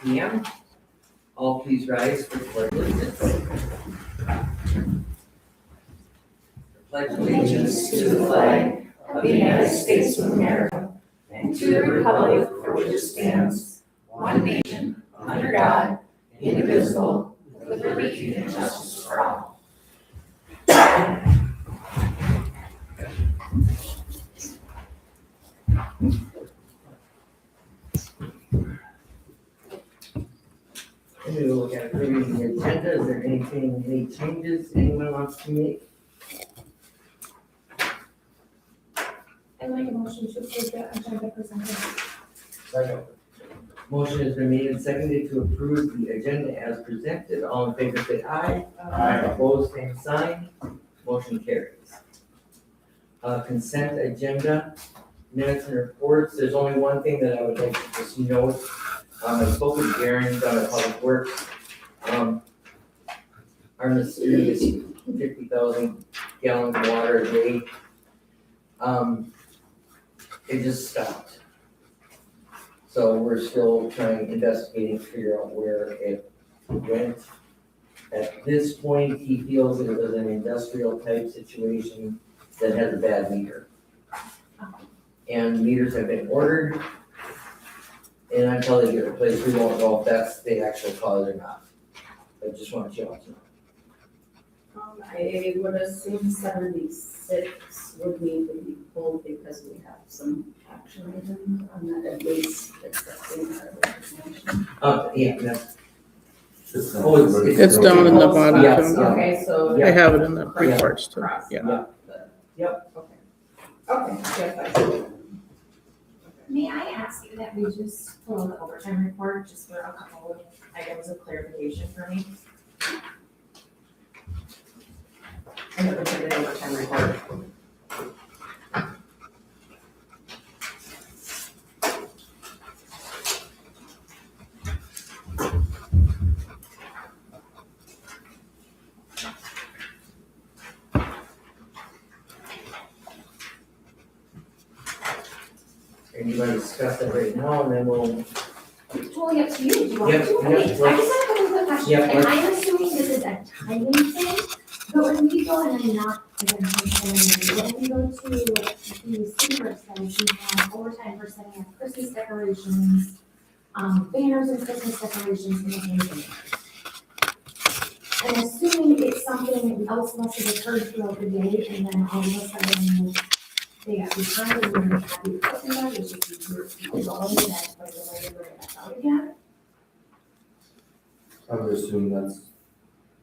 p.m. All please rise for the pledge of allegiance. Pledge Allegiance to the flag of the United States of America and to the republic for which it stands, one nation, under God, indivisible, with liberty and justice for all. And we will look at approving the agenda. Is there any changes anyone wants to make? I'd like a motion to approve the agenda presented. Second. Motion has been made and seconded to approve the agenda as presented. All in favor say aye. Aye. Opposed, same sign. Motion carries. Consent agenda, minutes and reports. There's only one thing that I would like to just note. I spoke with Garen down at Public Works. Our mysterious 50,000 gallons of water a day, it just stopped. So we're still investigating to figure out where it went. At this point, he feels it was an industrial type situation that has a bad meter. And meters have been ordered. And until they get replaced, we won't know if that's the actual cause or not. But just want you all to know. I would assume 76 would need to be pulled because we have some action items on that, at least accepting our resignation. Yeah, that's. It's down in the bottom. Yes, too. yeah. Okay, so. I have it in the reports too. Cross Yeah. out the- Yep. Okay. Okay, yes, I see. May I ask you that we just pull the overtime report just for a couple of items of clarification for me? And it would be the overtime report. Anybody discuss that right now, and then we'll. Totally up to you, do you want Yep, to? yep, Okay, I just have a couple quick questions, Yep, and I'm assuming this is a timing thing, but when we go, and I'm not, again, when we go to the city website, we have overtime for setting up Christmas decorations, banners and Christmas decorations in the neighborhood. And assuming it's something else must have occurred throughout the day, and then all of a sudden, they got behind and then had the equipment out, it's just you're going that, but the way to bring it back out again. I would assume that's,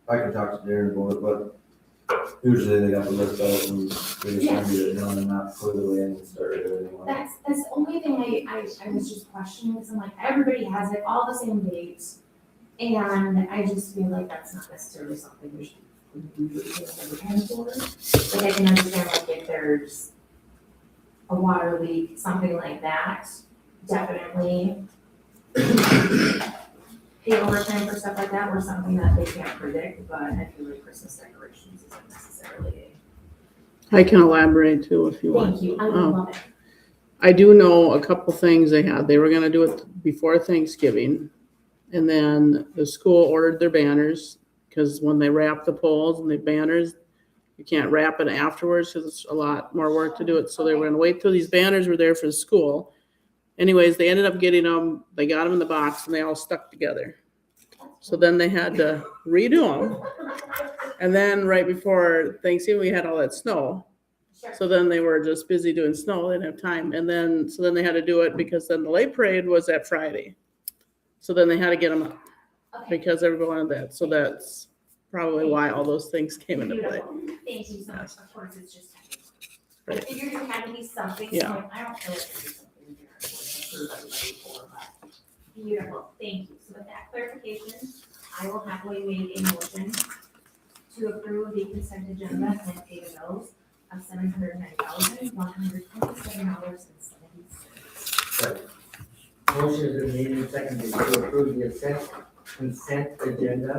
I can talk to Darren about it, but usually they got the list out and they just want to get it done and not put it away and start it anymore. That's the only thing I was just questioning, because I'm like, everybody has it, all the same dates. And I just feel like that's not necessarily something we should do every time for. Like I can understand like if there's a water leak, something like that, definitely pay overtime for stuff like that, or something that they can't predict, but I feel like Christmas decorations isn't necessarily I can elaborate too if you want. Thank you, I would love it. I do know a couple things they had. They were gonna do it before Thanksgiving. And then the school ordered their banners, because when they wrap the poles and the banners, you can't wrap it afterwards because it's a lot more work to do it. So they were gonna wait till these banners were there for the school. Anyways, they ended up getting them, they got them in the box and they all stuck together. So then they had to redo them. And then right before Thanksgiving, we had all that snow. Sure. So then they were just busy doing snow, they didn't have time. And then, so then they had to do it because then the late parade was that Friday. So then they had to get them up Okay. because everyone wanted that. So that's probably why all those things came into play. Beautiful. Thank you so much. Of course, it's just. I Right. figured there had to be something, so Yeah. I don't feel like there's something here I would approve everybody for, but beautiful, thank you. So with that clarification, I will happily make a motion to approve the consent agenda and pay the bills of $709,127.70. Motion has been made and seconded to approve the consent agenda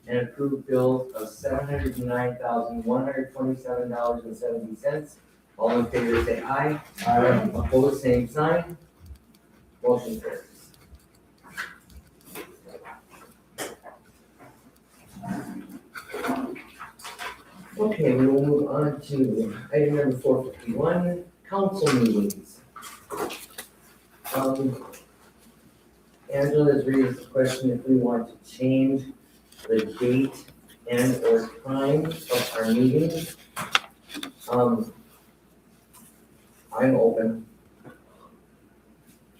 and approve bills of $709,127.70. All in favor say aye. Aye. Opposed, same sign. Motion carries. Okay, we will move on to item number 451, council meetings. Angela has raised the question if we want to change the date and or time of our meetings. I'm open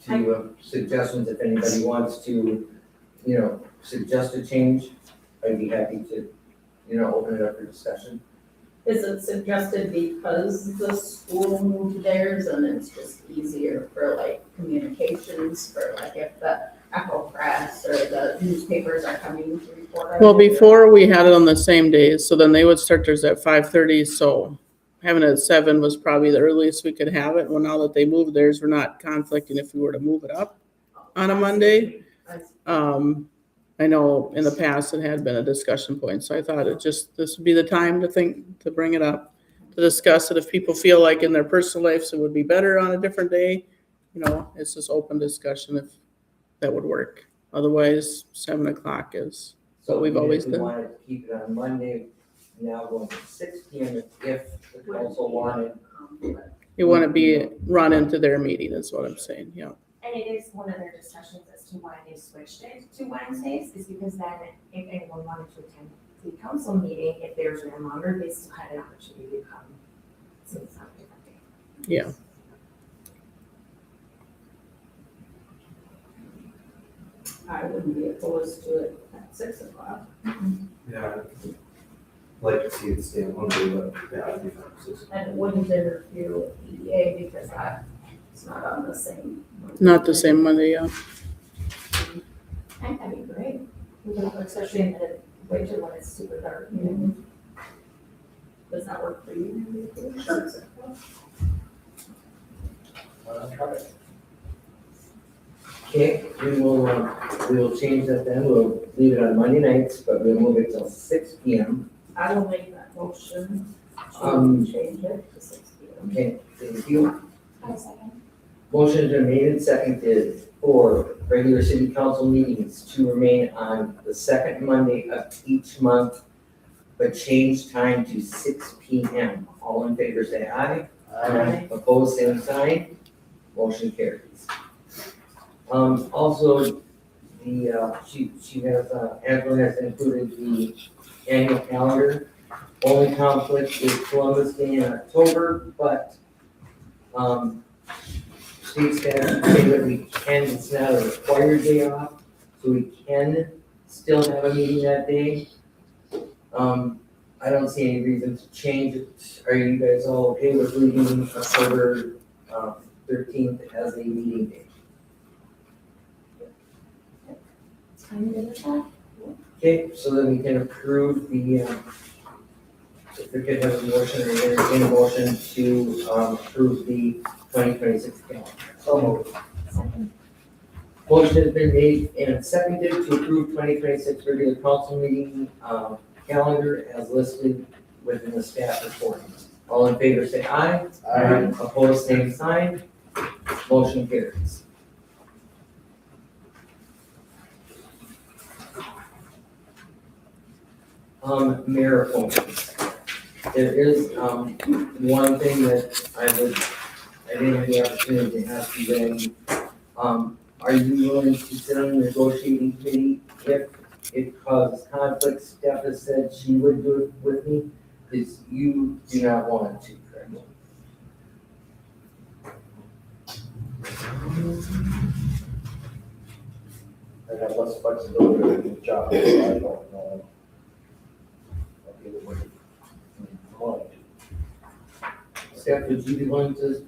to suggestions. If anybody wants to, suggest a change, I'd be happy to, open it up for discussion. Is it suggested because the school moved theirs and it's just easier for like communications, for like if the Echo Press or the newspapers are coming to report on Well, it? before we had it on the same days, so then they would start theirs at 5:30, so having it at 7 was probably the earliest we could have it. Well, now that they moved theirs, we're not conflicting if we were to move it up on a Monday. I see. I know in the past it had been a discussion point, so I thought this would be the time to bring it up, to discuss it. If people feel like in their personal lives it would be better on a different day, it's just open discussion if that would work. Otherwise, 7 o'clock is So what we've always if we done. wanted to keep it on Monday, now going to 6 p.m. if the council wanted. You want to be run into their meeting is what I'm saying, yeah. And it is one of their discussions as to why they switched it to Wednesdays, is because then if anyone wanted to attend the council meeting, if theirs ran longer, they still had an opportunity to come. So it's not a different day. Yeah. I wouldn't be opposed to it at 6 o'clock. Yeah. I'd like to see it stay on Monday, but yeah, I'd be fine with 6. And it wouldn't interfere with EDA because it's not on the same. Not the same Monday, yeah. I think that'd be great, especially in the winter when it's super dark. Does that work for you? Sure. Okay, we will change that then. We'll leave it on Monday nights, but we'll move it till 6 p.m. I will make that motion Um, to change it to 6 p.m. Okay, thank you. I'll second. Motion's been made and seconded for regular city council meetings to remain on the second Monday of each month, but change time to 6 p.m. All in favor say aye. Aye. Opposed, same sign. Motion carries. Also, she has, Angela has included the annual calendar. Only conflict is Columbus Day in October, but, state statute say that we can, it's not a required day off, so we can still have a meeting that day. I don't see any reason to change it. Are you guys all okay with leaving October 13th as a meeting day? I'm good with that. Okay, so then we can approve the, if we could have a motion or entertain a motion to approve the 2026 calendar. So moved. Second. Motion has been made and seconded to approve 2026 regular council meeting calendar as listed within the staff report. All in favor say aye. Aye. Opposed, same sign. Motion carries. Mayor appointments. There is one thing that I didn't have the opportunity to ask you then. Are you willing to sit on the negotiating committee if it causes conflicts? Steph has said she would do it with me, because you do not want to, correct? I have less flexibility in the job, so I don't know. I'll be able to. Steph, would you be willing to?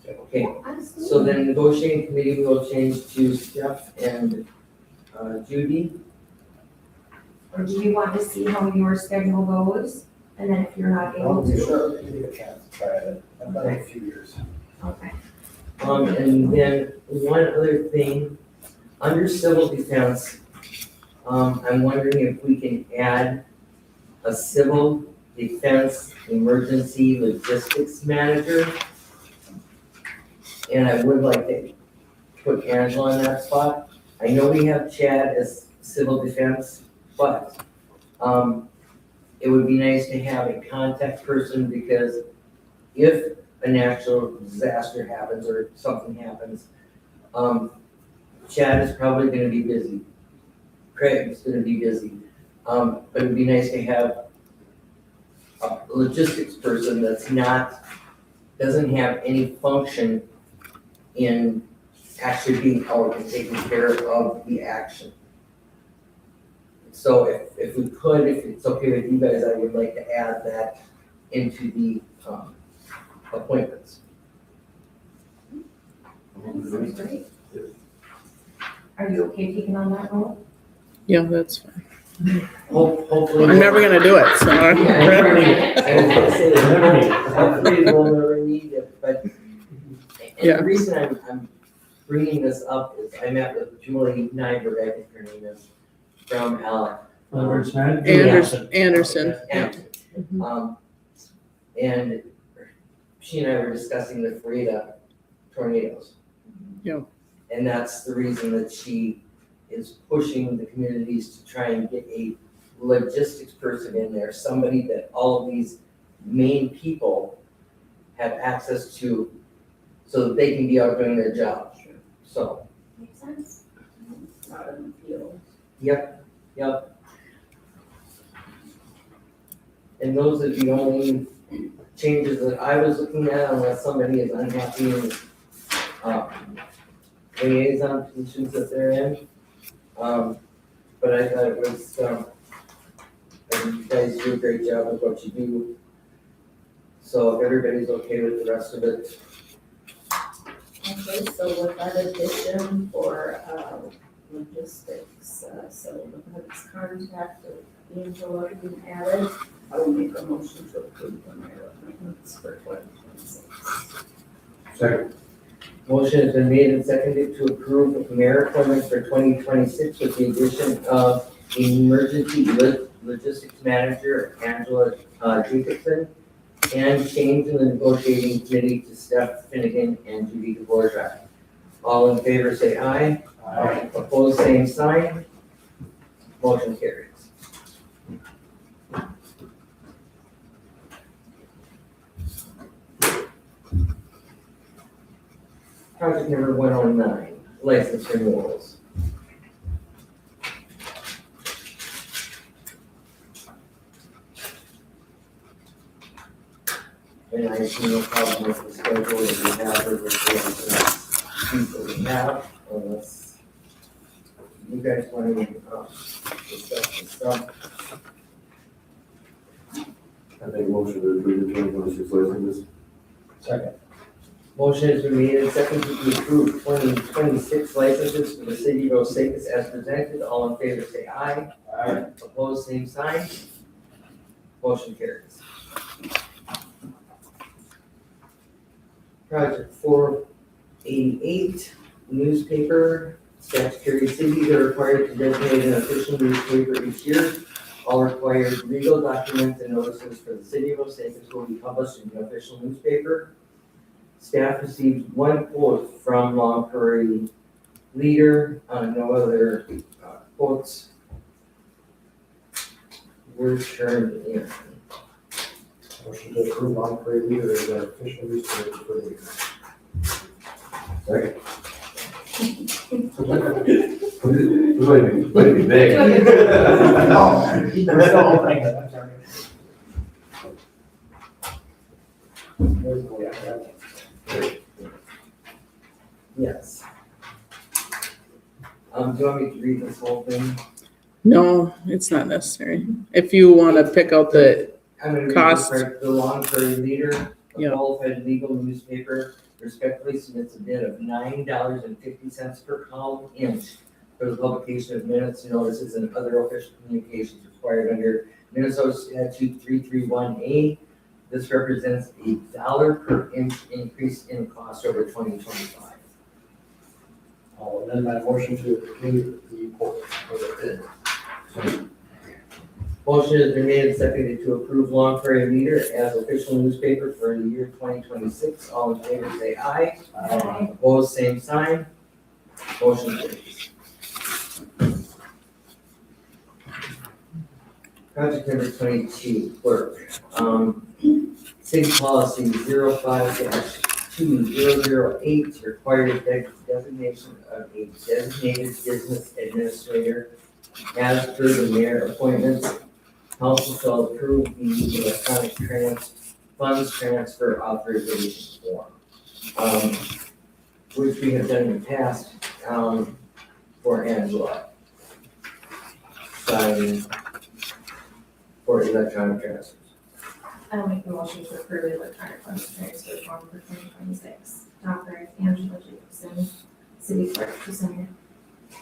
Okay, Absolutely. so then negotiating committee will change to Steph and Judy. Or do you want to see how your schedule goes? And then if you're not able I'll be to? sure, give you a chance to try it. I've done it a few years. Okay. And then one other thing, under civil defense, I'm wondering if we can add a civil defense emergency logistics manager. And I would like to put Angela in that spot. I know we have Chad as civil defense, but it would be nice to have a contact person, because if a natural disaster happens or something happens, Chad is probably gonna be busy. Craig's gonna be busy. But it'd be nice to have a logistics person that's not, doesn't have any function in actually being out and taking care of the action. So if we could, if it's okay with you guys, I would like to add that into the appointments. That sounds great. Are you okay taking on that role? Yeah, that's fine. Hopefully. I'm never gonna do it, so. Yeah, never need it. I was gonna say that, never need it. Hopefully we'll never need it, but, and Yeah. the reason I'm bringing this up is I met with Julie Nyberg, I think her name is, from Anderson, yeah. And she and I were discussing the Frida tornadoes. Yeah. And that's the reason that she is pushing the communities to try and get a logistics person in there, somebody that all of these main people have access to, so that they can be out doing their job. So, Makes sense. Out in the field. yep. And those are the only changes that I was looking at, unless somebody is unhappy in liaison positions that they're in. But I thought it was, and you guys do a great job with what you do. So if everybody's okay with the rest of it, Okay, so with that addition for logistics, so the next contact of Angela being added, I will make a motion to approve the mayor appointments for 2026. Second. motion has been made and seconded to approve mayor appointments for 2026 with the addition of emergency logistics manager Angela Jacobson, and change in the negotiating committee to Steph Finnegan and Judy Dvorak. All in favor say aye. Aye. Opposed, same sign. Motion carries. Project number 109, license renewals. And I see no problem with the schedule that we have, or with the sheet that we have, unless you guys want to discuss the stuff. I make a motion to approve the 2026 licenses. Second. Motion has been made and seconded to approve 2026 licenses for the city of Osakis as presented. All in favor say aye. Aye. Opposed, same sign. Motion carries. Project 488, newspaper. Statutory cities are required to designate an official newspaper each year. All required legal documents and notices for the city of Osakis will be published in the official newspaper. Staff received one quote from Long Prairie Leader, no other quotes were turned in. Motion to approve Long Prairie Leader as an official newspaper for the year. Second. Might be big. No, we're still opening it, I'm sorry. There's the way out, right? Yes. Do you want me to read this whole thing? No, it's not necessary. If you wanna pick out the, I'm gonna read Cost. this part. The Long Prairie Leader, a Yeah. qualified legal newspaper, respectfully submits a bid of $9.50 per column inch for the publication of minutes, notices, and other official communications required under Minnesota Statute 331A. This represents a $1 per inch increase in cost over 2025. I'll amend my motion to approve the quote for the bid. Motion has been made and seconded to approve Long Prairie Leader as official newspaper for the year 2026. All in favor say aye. Aye. Opposed, same sign. Motion carries. Project number 22, clerk. City policy 05-2008 requires designation of a designated business administrator as per the mayor appointments. Council shall approve the electronic funds transfer authorization form, which we have done in the past, for Angela. Signing for electronic transfers. I'll make the motion to approve electronic funds transfer form for 2026. Authorize Angela Jacobson, city clerk, to sign.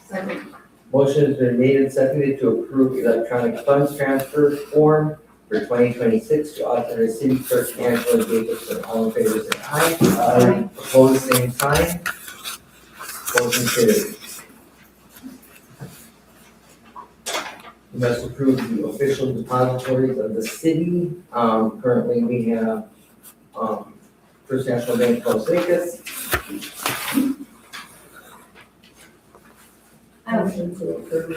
Second. Motion has been made and seconded to approve electronic funds transfer form for 2026 to authorize city clerk Angela Jacobson. All in favor, say aye. Aye. Opposed, same sign. Motion carried. You must approve the official depositories of the city. Currently, we have, First National Bank of Osakis, Motion to approve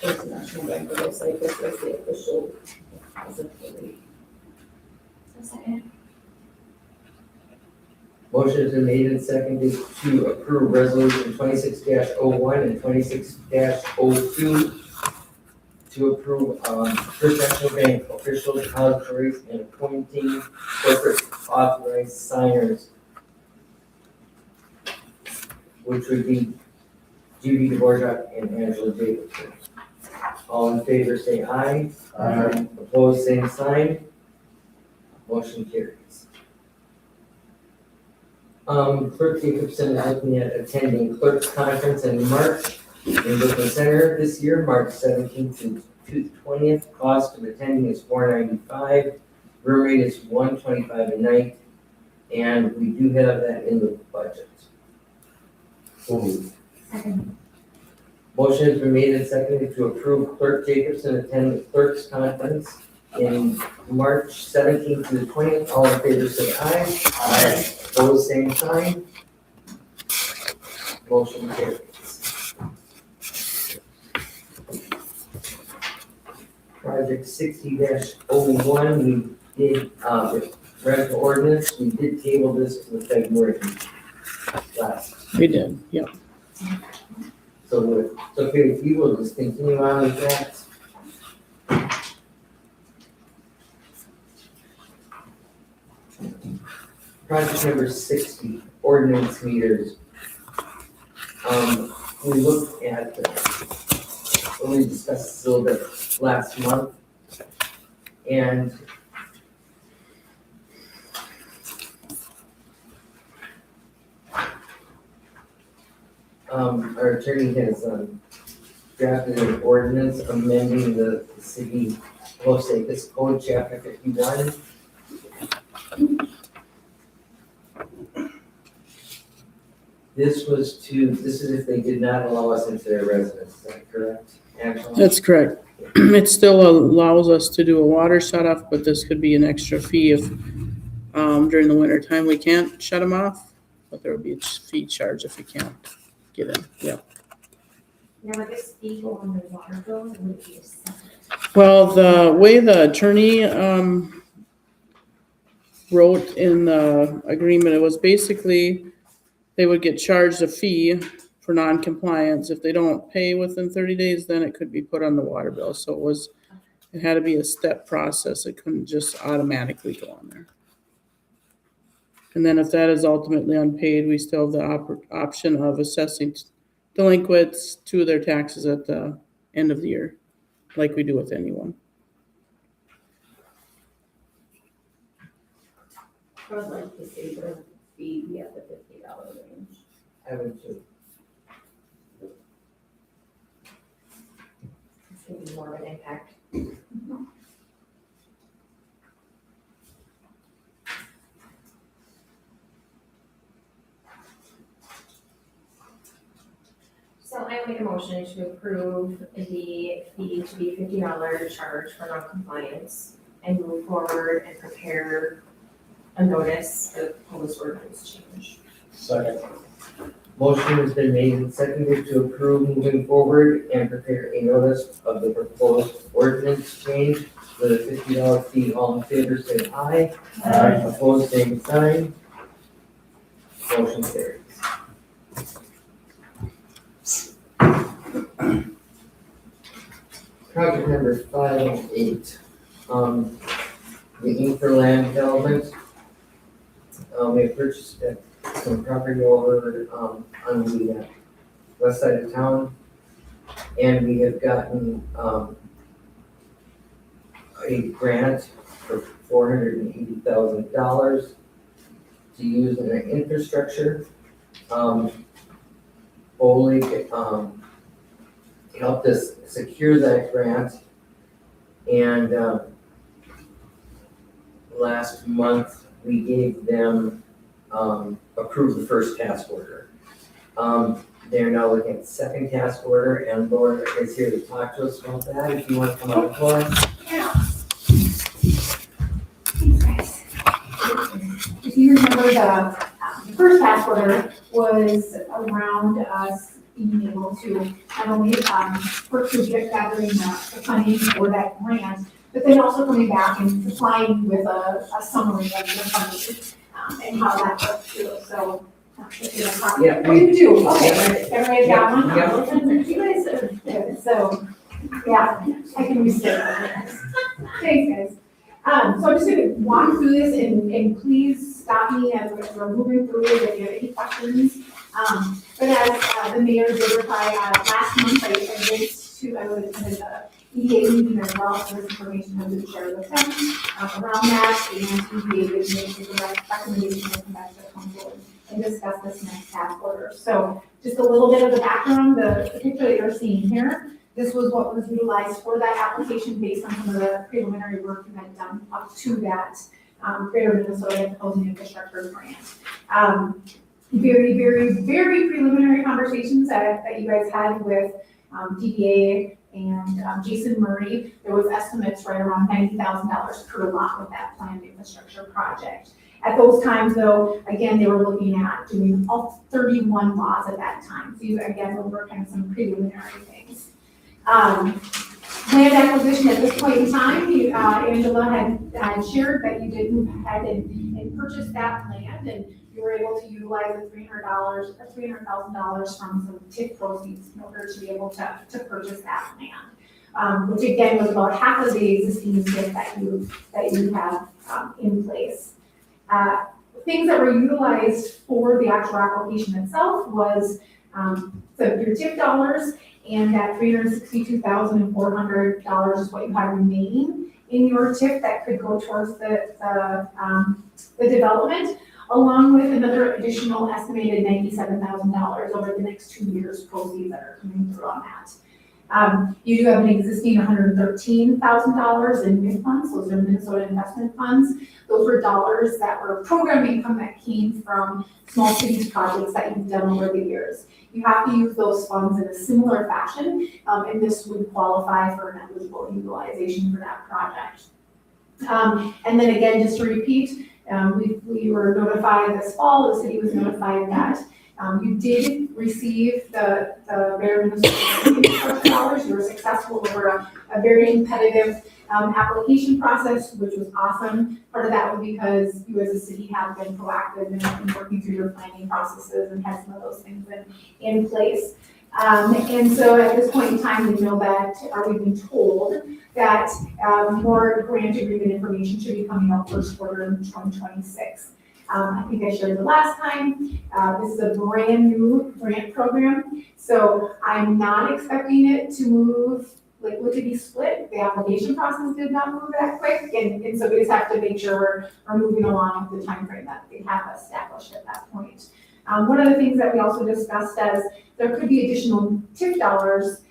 First National Bank of Osakis as the official depository. Second. motion has been made and seconded to approve resolution 26-01 and 26-02 to approve, First National Bank official depositories and appointing corporate authorized signers, which would be Judy Dvorak and Angela Jacobson. All in favor, say aye. Aye. Opposed, same sign. Motion carries. Clerk Jacobson is looking at attending clerk's conference in March in Brooklyn Center this year, March 17th to 20th. Cost of attending is $495. Room rate is $125 a night, and we do have that in the budget. So, Second. Motion has been made and seconded to approve Clerk Jacobson attend the clerk's conference in March 17th to the 20th. All in favor, say aye. Aye. Opposed, same sign. Motion carries. Project 60-01, we did, rental ordinance, we did table this to the February last. We did, yep. So if it's okay with you, we'll just continue on with that. Project number 60, ordinance meters. We looked at, we discussed this a little bit last month, and our attorney has drafted an ordinance amending the city of Osakis Code, chapter 51. This is if they did not allow us into their residence, is that correct, Angela? That's correct. It still allows us to do a water shut off, but this could be an extra fee if, during the winter time, we can't shut them off, but there would be a fee charge if we can't get in, yeah. Now, would this be on the water bill, or would it be a separate? Well, the way the attorney, wrote in the agreement, it was basically, they would get charged a fee for non-compliance. If they don't pay within 30 days, then it could be put on the water bill. So it had to be a step process. It couldn't just automatically go on there. And then if that is ultimately unpaid, we still have the option of assessing delinquents to their taxes at the end of the year, like we do with anyone. I would like to see the fee be at the $50 range. I would too. It's gonna be more of an impact. So I make a motion to approve the fee to be $50 charge for non-compliance and move forward and prepare a notice of proposed ordinance change. Second. Motion has been made and seconded to approve moving forward and prepare a notice of the proposed ordinance change with a $50 fee. All in favor, say aye. Aye. Opposed, same sign. Motion carries. Project number 508, the Infer Land Development. We have purchased some property over, on the west side of town. And we have gotten, a grant for $480,000 to use in the infrastructure. Foley, helped us secure that grant. And, last month, we gave them, approved the first task order. They're now looking at the second task order, and Laura is here to talk to us about that. If you want to come up, Laura. Thanks, guys. If you remember, the first task order was around us being able to not only work through gathering the funding for that grant, but then also coming back and supplying with a summary of the funding and how that works through. So, Yeah, we do. Okay, everybody got one? Yeah. You guys are good. So, yeah, I can restate that. Thanks, guys. So I'm just gonna walk through this and please stop me as we're moving through it if you have any questions. But as the mayor did reply last month, I was attended the EDA meeting as well, so this information has been shared with them around that, and EDA did make the recommendation to come back to the council and discuss this next task order. So just a little bit of the background, the picture that you're seeing here. This was what was utilized for that application based on some of the preliminary work we had done up to that Greater Minnesota Housing Infrastructure Grant. Very, very, very preliminary conversations that you guys had with DBA and Jason Murray. There was estimates right around $90,000 per lot with that planned infrastructure project. At those times, though, again, they were looking at doing all 31 lots at that time. So again, those were kind of some preliminary things. Land acquisition at this point in time, Angela had shared that you did move ahead and purchase that land, and you were able to utilize the $300,000 from some TIF proceeds in order to be able to purchase that land, which again was about half of the existing TIF that you have in place. Things that were utilized for the actual application itself was your TIF dollars, and that $362,400 is what you have remaining in your TIF that could go towards the development, along with another additional estimated $97,000 over the next 2 years proceeds that are coming through on that. You do have an existing $113,000 in MIF funds. Those are Minnesota investment funds. Those were dollars that were program income that came from small cities projects that you've done over the years. You have to use those funds in a similar fashion, and this would qualify for an eligible utilization for that project. And then again, just to repeat, we were notified this fall, the city was notified that you did receive the Greater Minnesota dollars. You were successful over a very competitive application process, which was awesome. Part of that was because you as a city have been proactive in working through your planning processes and had some of those things in place. And so at this point in time, we know that, or we've been told that more grant agreement information should be coming out first quarter in 2026. I think I shared the last time, this is a brand new grant program, so I'm not expecting it to move like lickety split. The application process did not move that quick, and so we just have to make sure we're moving along with the timeframe that they have established at that point. One of the things that we also discussed as there could be additional TIF dollars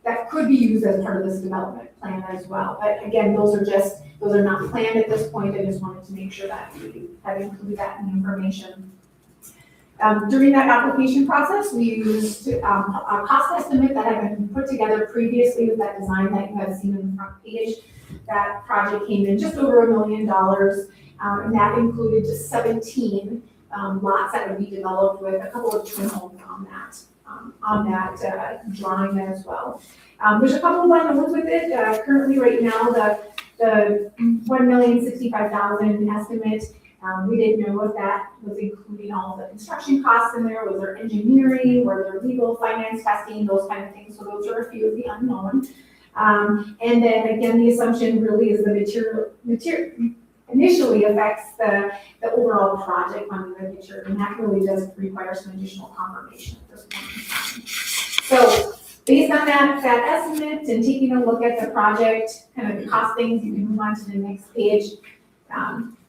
that could be used as part of this development plan as well. But again, those are not planned at this point. I just wanted to make sure that we had included that in the information. During that application process, we used a cost estimate that had been put together previously with that design that you have seen in the front page. That project came in just over $1 million, and that included just 17 lots that would be developed with a couple of twin homes on that drawing there as well. There's a couple of unknowns with it. Currently, right now, the $1,065,000 estimate, we didn't know if that was including all the construction costs in there, was there engineering, were there legal, finance, testing, those kind of things. So those are a few of the unknown. And then again, the assumption really is the material initially affects the overall project funding of the picture, and that really does require some additional confirmation at this point in time. So based on that estimate and taking a look at the project, kind of the costings, you can move on to the next page.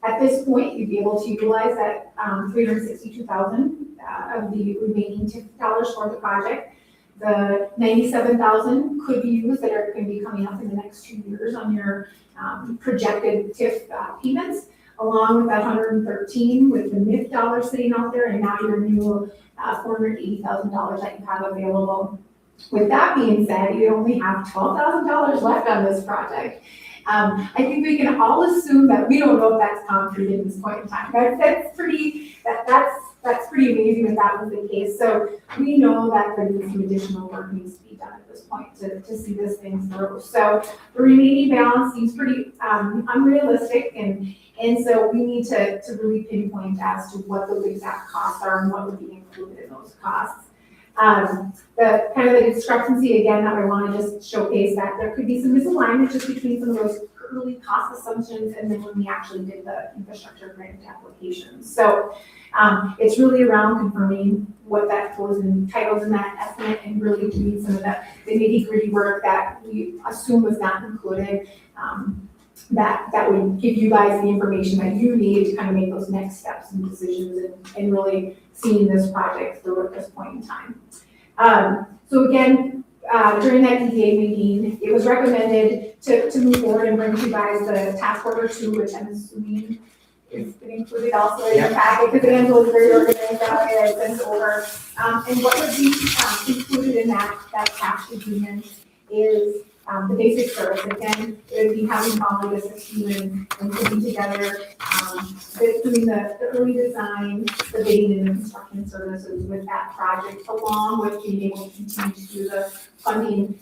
At this point, you'd be able to utilize that $362,000 of the remaining TIF dollars for the project. The $97,000 could be used that are going to be coming up in the next 2 years on your projected TIF payments, along with that $113 with the MIF dollars sitting out there, and now your new $480,000 that you have available. With that being said, you only have $12,000 left on this project. I think we can all assume that we don't know if that's concrete at this point in time. That's pretty amazing if that was the case. So we know that there needs some additional work needs to be done at this point to see this thing through. So the remaining balance seems pretty unrealistic, and so we need to really pinpoint as to what those exact costs are and what would be included in those costs. The kind of the discrepancy again that I want to just showcase that there could be some misalignment just between some of those early cost assumptions and then when we actually did the infrastructure grant applications. So it's really around confirming what that was entitled in that estimate and really doing some of the nitty-gritty work that we assume was not included. That would give you guys the information that you need to kind of make those next steps and decisions and really seeing this project through at this point in time. So again, during that DDA meeting, it was recommended to move forward and bring to you guys the task order 2, which I'm assuming is included also in your packet, because Angela was very organized that way. I sent it over. And what would be included in that task agreement is the basic service. Again, it would be having Molly assist you in putting together, doing the early design, the bidding and the construction services with that project, along with being able to continue to do the funding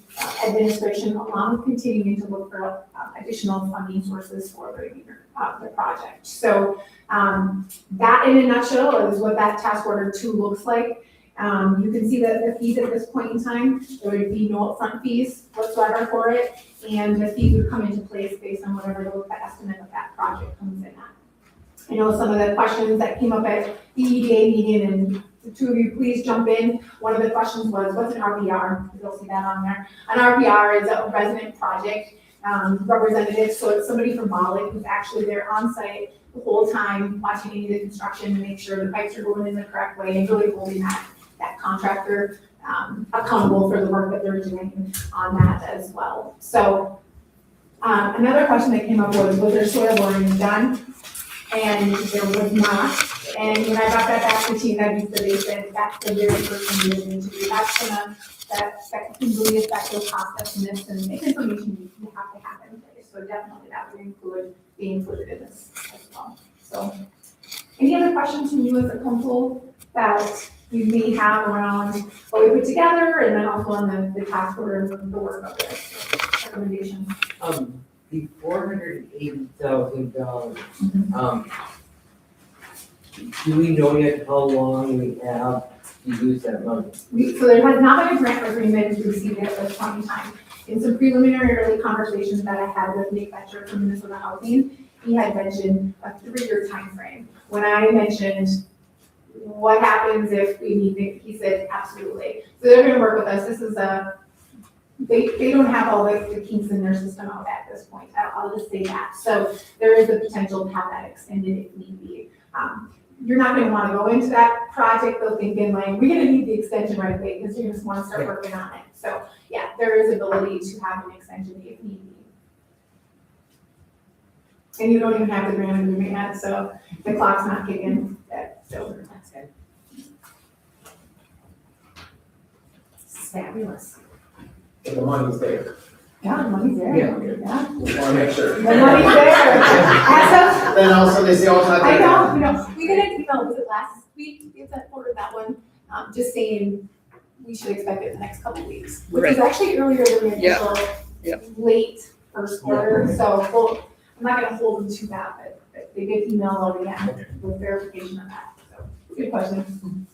administration, along with continuing to look for additional funding sources for the project. So that in a nutshell is what that task order 2 looks like. You can see the fees at this point in time. There would be no upfront fees whatsoever for it, and the fees would come into place based on whatever the estimate of that project comes in at. I know some of the questions that came up at the EDA meeting, and the 2 of you please jump in. One of the questions was, what's an RPR? You'll see that on there. An RPR is a resident project representative, so it's somebody from Molly who's actually there on site the whole time, watching any of the construction to make sure the pipes are going in the correct way and really holding that contractor accountable for the work that they're doing on that as well. So another question that came up was there soil boring done? And there was not. And when I got that back to TNW, so they said that's the very first thing you're going to do. That can really affect those cost estimates and make information you have to have in place. So definitely that would be included in this as well. So any other questions from you as a council that you may have around what we put together, and then also on the task order and the work of this recommendation? The $480,000, do we know yet how long we have to use that money? So there has not been a grant agreement to receive it at this point in time. In some preliminary early conversations that I had with Nick Betcher from Minnesota Housing, he had mentioned a 3-year time frame. When I mentioned what happens if we need it, he said absolutely. So they're going to work with us. This is they don't have all the kinks in their system out at this point. I'll just say that. So there is the potential to have that extended if need be. You're not going to want to go into that project though thinking like, we're going to need the extension right away, because you just want to start working on it. So yeah, there is ability to have an extension if need be. And you don't even have the grant agreement yet, so the clock's not kicking yet. So that's good. Fabulous. But the money's there. Yeah, the money's there. Yeah. Yeah. Want to make sure. The money's there. As of Then all of a sudden they say, oh, it's not I there. know, we got an email, was it last week, we sent forward that one, just saying we should expect it in the next couple of weeks. Which is actually earlier than the Yeah, initial yeah. late first quarter, so I'm not gonna hold them to that, but they did email out again with verification of that, so, good question.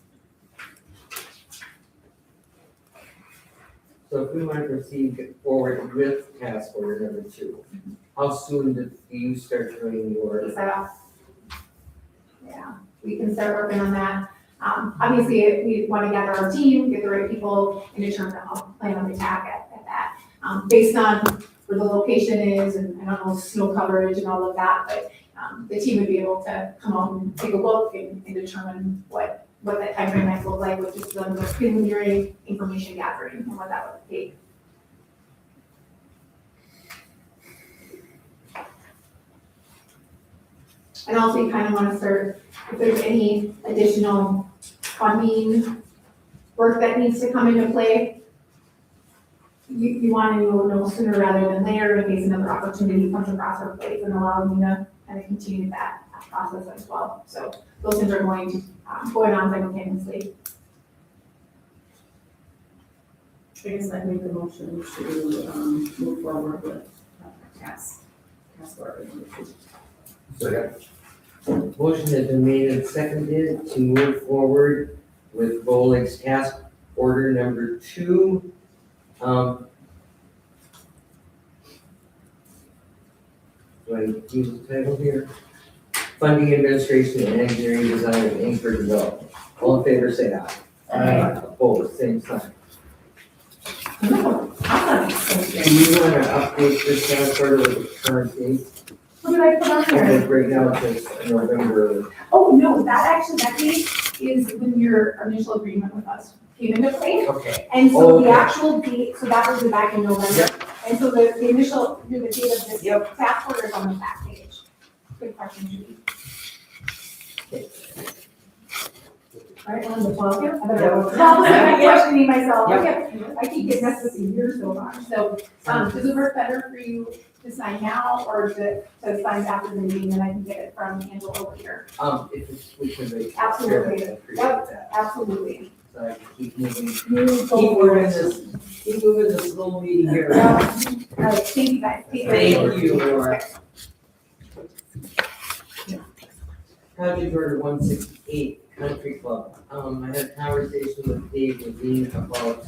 So if we want to proceed forward with task order number 2, how soon do you start doing your? Set off. Yeah, we can start working on that. Obviously, we want to gather our team, get the right people, and determine how plan on the attack at that. Based on where the location is, and I don't know, snow coverage and all of that, but the team would be able to come out and take a look and determine what that timeframe might look like, with just the preliminary information gathering and what that would take. And also, you kind of want to start, if there's any additional funding work that needs to come into play, you want to know sooner rather than later, in case another opportunity comes across our plate and allow me to kind of continue that process as well. So those things are going on simultaneously. I guess I make the motion to move forward with task order. Motion has been made and seconded to move forward with Bolig's task order number 2. Do I use the title here? Funding administration and engineering design of Anchor development. All in favor, say aye. Aye. Opposed, same sign. Awesome. Do you want to update this task order with the current date? What did I put on there? And right now it's November. Oh, no, that date is when your initial agreement with us came into play. Okay. And so the Okay. actual date, so that was back in November. And so the initial, the date of this task order is on the back page. Good question, Judy. All right, on the 12th here? I better go. I'm questioning myself. Okay. I keep getting messed with the years so much. So, does it work better for you to sign now or to sign after the meeting, and I can get it from Angela over here? If it's, we can make. Absolutely. I appreciate that. Absolutely. So I can keep moving. You go Keep for moving it. keep moving this little meeting here. All right, thank you guys. Take care. Thank you, Laura. Project order 168, Country Club. I had a conversation with Dave Levine about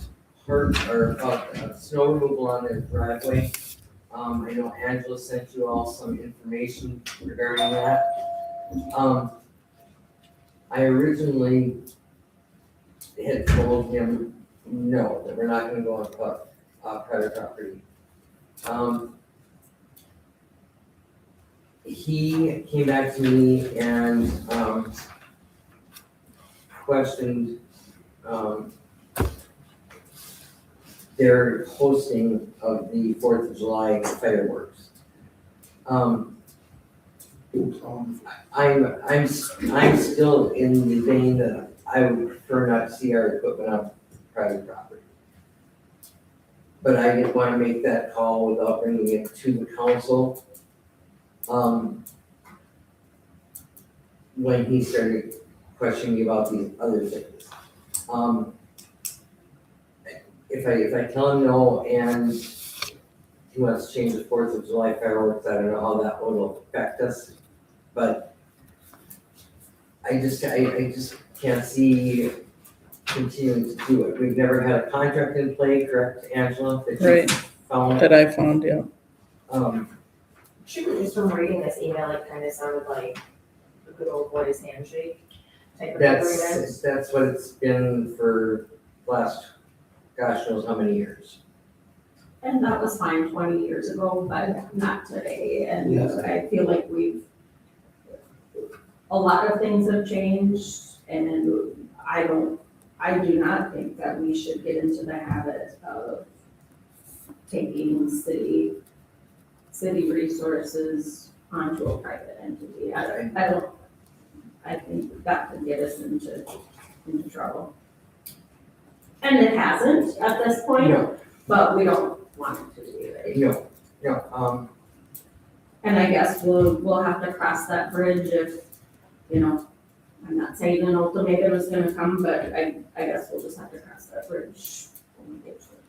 snow removal on their driveway. I know Angela sent you all some information regarding that. I originally had told him, no, that we're not gonna go on private property. He came back to me and, questioned, their hosting of the 4th of July fireworks. I'm still in the vein that I would prefer not to see our equipment on private property. But I didn't want to make that call without bringing it to the council. When he started questioning me about these other things. If I tell him no and he wants to change the 4th of July fireworks, I don't know how that will affect us. But I just can't see continuing to do it. We've never had a contract in play, correct, Angela? That you Right. found? That I found, yeah. Just from reading this email, it kind of sounded like a good old boys handshake type of agreement. That's what it's been for last, gosh knows how many years. And that was fine 20 years ago, but not today. And Yes. I feel like a lot of things have changed, and I do not think that we should get into the habit of taking city resources onto a private entity. I think that could get us into trouble. And it hasn't at this point, No. but we don't want it to either. No, And I guess we'll have to cross that bridge if, I'm not saying an ultimatum is gonna come, but I guess we'll just have to cross that bridge when we get to it.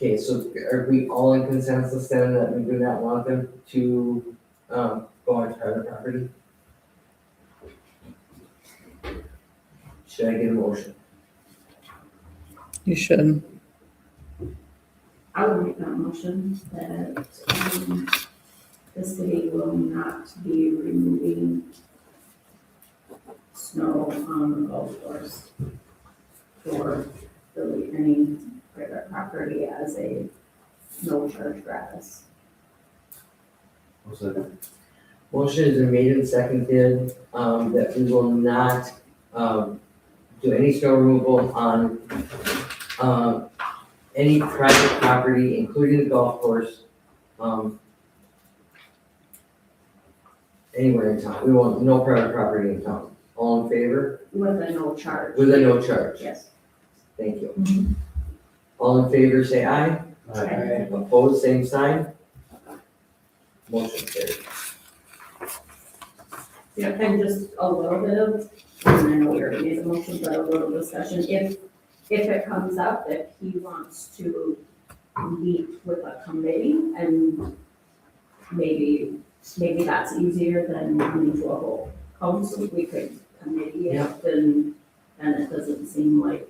okay, so are we all in consensus then that we do not want them to, go on private property? Should I get a motion? You should. I would make that motion that, the city will not be removing snow on the golf course for any private property as a no charge gratis. What's that? Motion has been made and seconded, that we will not, do any snow removal on, any private property, including the golf course, anywhere in town. We want no private property in town. All in favor? With a no charge. With a no charge. Yes. Thank you. All in favor, say aye. Aye. Opposed, same sign. Motion carried. Yeah, and just a little bit of, and I know we already made the motion, but a little discussion, if it comes up, if he wants to meet with a committee, and maybe that's easier than coming to a whole council, we could committee it, and it doesn't seem like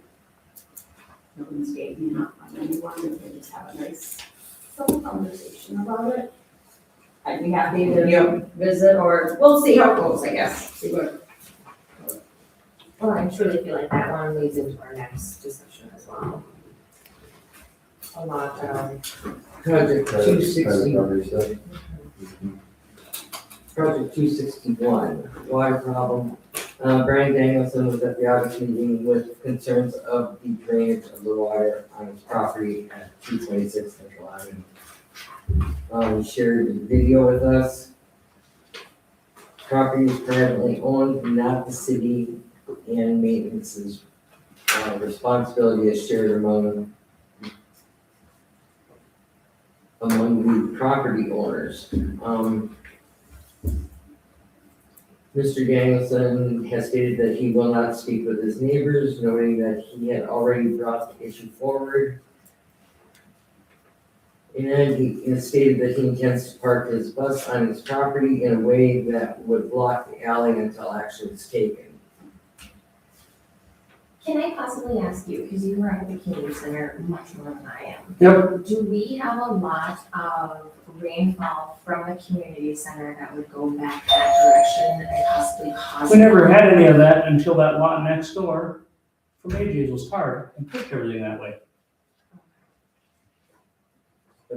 no one's giving up on anyone, and we just have a nice little conversation about it. I'd be happy to visit, or we'll see how it goes, I guess, see what. Well, I truly feel like that one leads into our next discussion as well. A lot of, Project two Private sixty, property stuff. project 261, water problem. Brian Danielson was at the August meeting with concerns of the drainage of the water on his property at 226 Central Avenue. He shared a video with us. Property is privately owned, not the city, and maintenance's responsibility is shared among the property owners. Mr. Danielson has stated that he will not speak with his neighbors, noting that he had already brought the issue forward. And he has stated that he intends to park his bus on his property in a way that would block the alley until action is taken. Can I possibly ask you, because you were at the community center much more than I am. Yep. Do we have a lot of rainfall from the community center that would go back that direction and possibly cause? We never had any of that until that lot next door from AJ's was tarred and pushed everything that way.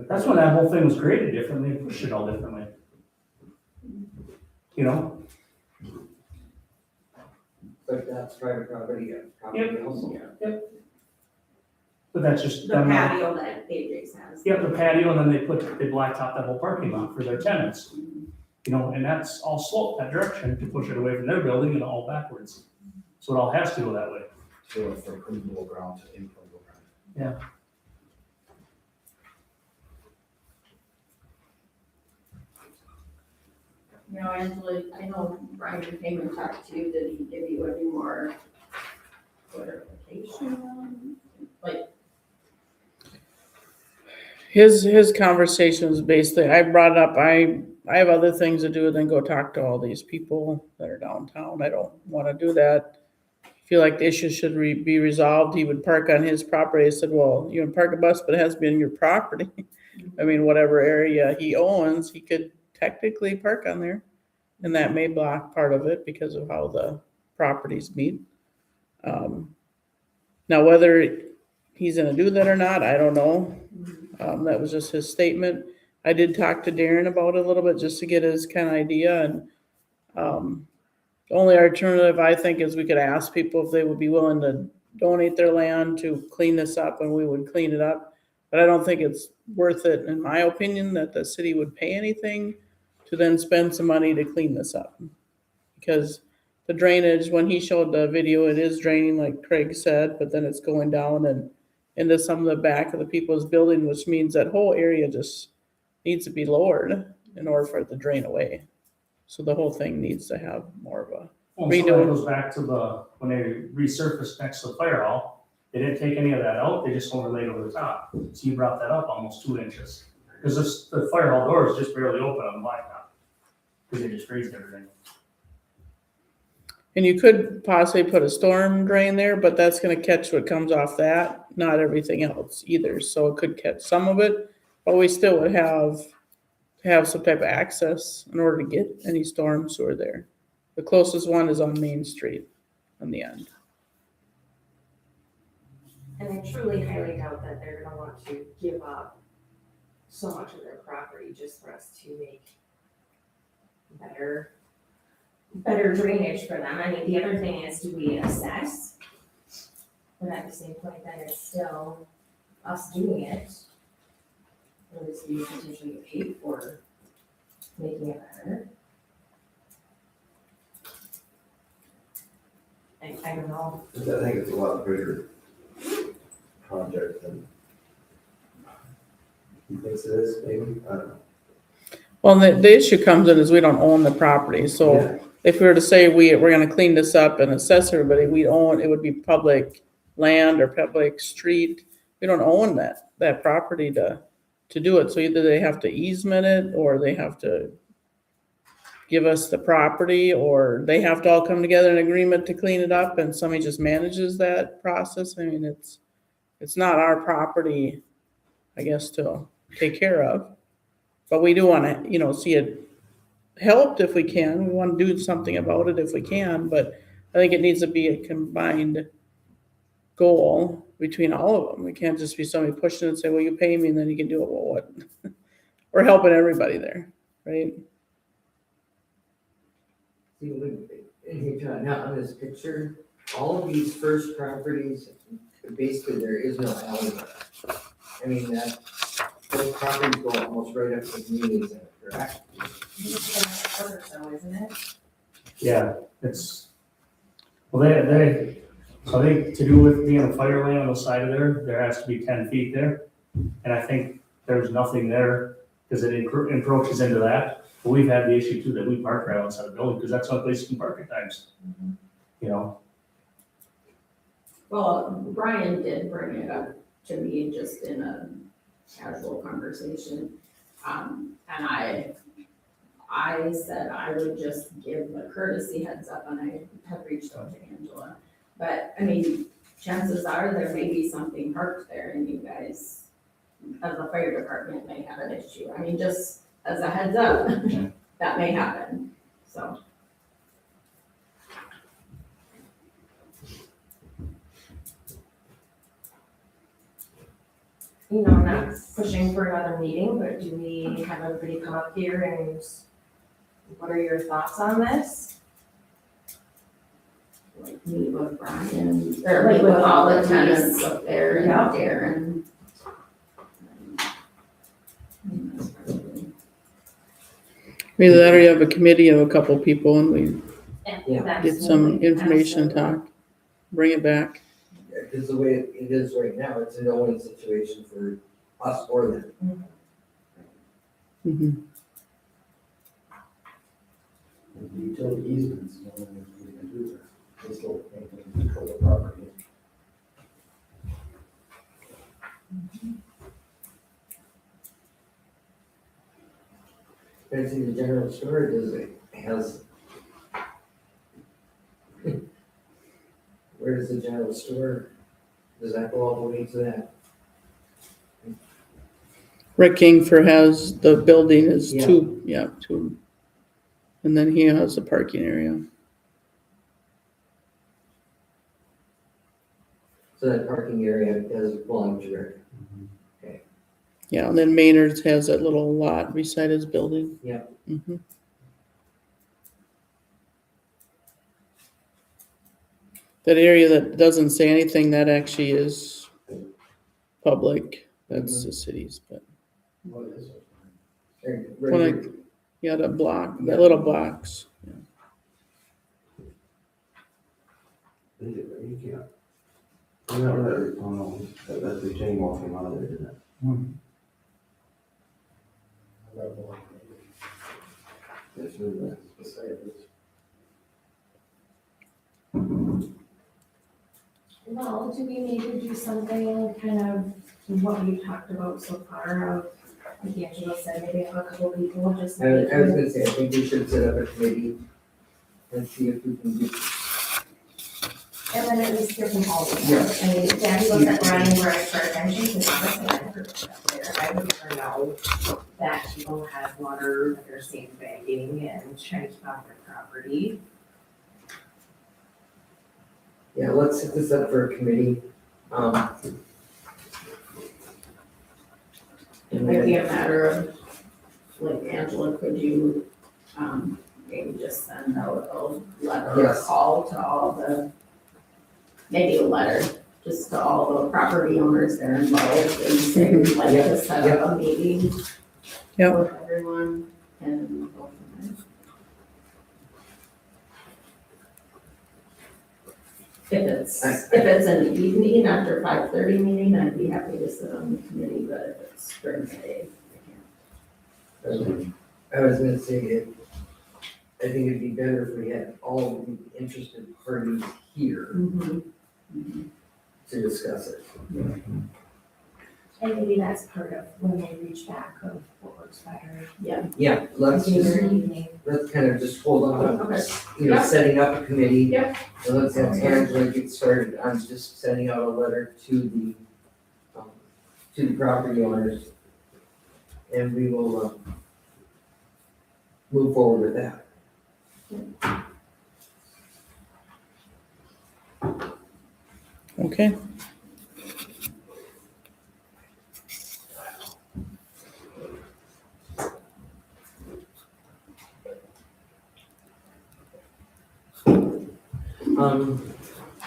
That's when that whole thing was created differently and pushed it all differently. You know? But that's private property, also. Yep. But that's just. The them, patio that AJ's has. Yep, the patio, and then they blacktop that whole parking lot for their tenants. You know, and that's all sloped that direction to push it away from their building and all backwards. So it all has to go that way. So from permeable ground to impermeable ground. Yeah. Angela, I know Brian came and talked to you, did he give you any more clarification? Like, His conversation was basically, I brought up, I have other things to do than go talk to all these people that are downtown. I don't want to do that. I feel like the issue should be resolved. He would park on his property. I said, well, you can park a bus, but it has to be in your property. I mean, whatever area he owns, he could technically park on there. And that may block part of it because of how the properties meet. Now, whether he's gonna do that or not, I don't know. That was just his statement. I did talk to Darren about it a little bit just to get his kind of idea, and the only alternative I think is we could ask people if they would be willing to donate their land to clean this up, and we would clean it up. But I don't think it's worth it, in my opinion, that the city would pay anything to then spend some money to clean this up. Because the drainage, when he showed the video, it is draining like Craig said, but then it's going down and into some of the back of the people's building, which means that whole area just needs to be lowered in order for it to drain away. So the whole thing needs to have more of a, Well, so that Redo. goes back to when they resurfaced next to the fire hall, they didn't take any of that out, they just overlaid over the top. So you brought that up almost 2 inches. Because the fire hall door is just barely open on the blacktop. Because they just raised everything. and you could possibly put a storm drain there, but that's gonna catch what comes off that, not everything else either. So it could catch some of it, but we still would have some type of access in order to get any storm sewer there. The closest one is on Main Street on the end. And I truly highly doubt that they're gonna want to give up so much of their property just for us to make better drainage for them. I mean, the other thing is, do we assess? But at the same point, then it's still us doing it. Or at least we potentially get paid for making it better. I don't know. I think it's a lot bigger project than he thinks it is, maybe, I don't know. Well, the issue comes in is we don't own the property, so Yeah. if we were to say we're gonna clean this up and assess everybody, it would be public land or public street. We don't own that property to do it, so either they have to easement it, or they have to give us the property, or they have to all come together in agreement to clean it up, and somebody just manages that process. I mean, it's not our property, I guess, to take care of. But we do wanna, see it helped if we can. We wanna do something about it if we can, but I think it needs to be a combined goal between all of them. We can't just be somebody pushing it and say, well, you pay me and then you can do it. Well, what? We're helping everybody there, right? See, hey, John, now on this picture, all of these first properties, basically there is no alley. I mean, those properties go almost right up to the community center, correct? So, isn't it? Yeah, so I think to do with being a fire lane on the side of there has to be 10 feet there. And I think there's nothing there because it encroaches into that. But we've had the issue too that we park right outside the building because that's the only place you can park at times. Well, Brian did bring it up to me just in a casual conversation. And I said I would just give a courtesy heads up, and I have reached out to Angela. But, I mean, chances are there may be something parked there and you guys, as a fire department, may have an issue. I mean, just as a heads up, that may happen, so. I'm not pushing for another meeting, but do we have everybody come up here and what are your thoughts on this? Like meet with Brian, or meet with all the tenants up there and Yeah. Darren. Either that or you have a committee of a couple people and we Yeah. That's get some absolutely- information and absolutely. talk, bring it back. Because the way it is right now, it's a no-win situation for us or them. Mhm. The utility easements, the only thing we can do there. They still control the property. And see, the general store has. Where does the general store, does that go all the way to that? Rick Kingfer has, the building is Yeah. two. And then he has the parking area. So that parking area does belong to Rick. Yeah, and then Maynard's has that little lot beside his building. Yeah. Mhm. That area that doesn't say anything, that actually is public. That's the city's, but What is it? Right when here. yeah, that block, that little box. You can't. Remember that, oh no, that the chain wall came out of there, didn't it? Yes, really, Well, do we need to do something kind of what we've talked about so far of, like Angela said, maybe have a couple people just. I was gonna say, I think we should set up a committee and see if we can do. And then at least hear from all of Yeah. them. I mean, Daddy was at Ryan where I started mentioning, because honestly, I never looked up there. I would never know that people have water that are sandbagging and trying to keep off their property. Yeah, let's set this up for a committee. It might be a matter of, like, Angela, could you, maybe just send out a letter or Yes. call to all the, maybe a letter, just to all the property owners that are involved and say, we'd like to set up a meeting Yep. with everyone and go from there. If it's in the evening after 5:30 meeting, I'd be happy to sit on the committee, but if it's during the day, I can't. I was gonna say, I think it'd be better if we had all of the interested parties here to discuss it. And maybe that's part of when they reach back of what works better. Yeah, let's Maybe just, in the evening. let's kind of just hold on, Okay. you know, setting up a committee. Yep. And let's have Angela get started on just sending out a letter to the property owners. And we will, move forward with that. Okay.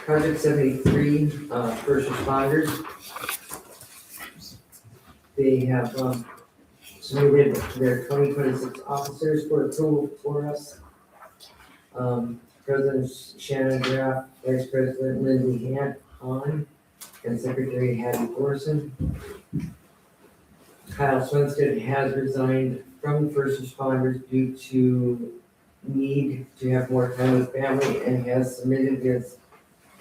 Project 73, first responders. They have, submitted their 2026 officers for approval for us. President Shannon Graff, Vice President Lindsay Hahn, and Secretary Hattie Thorson. Kyle Swinstead has resigned from the first responders due to need to have more time with family and has submitted his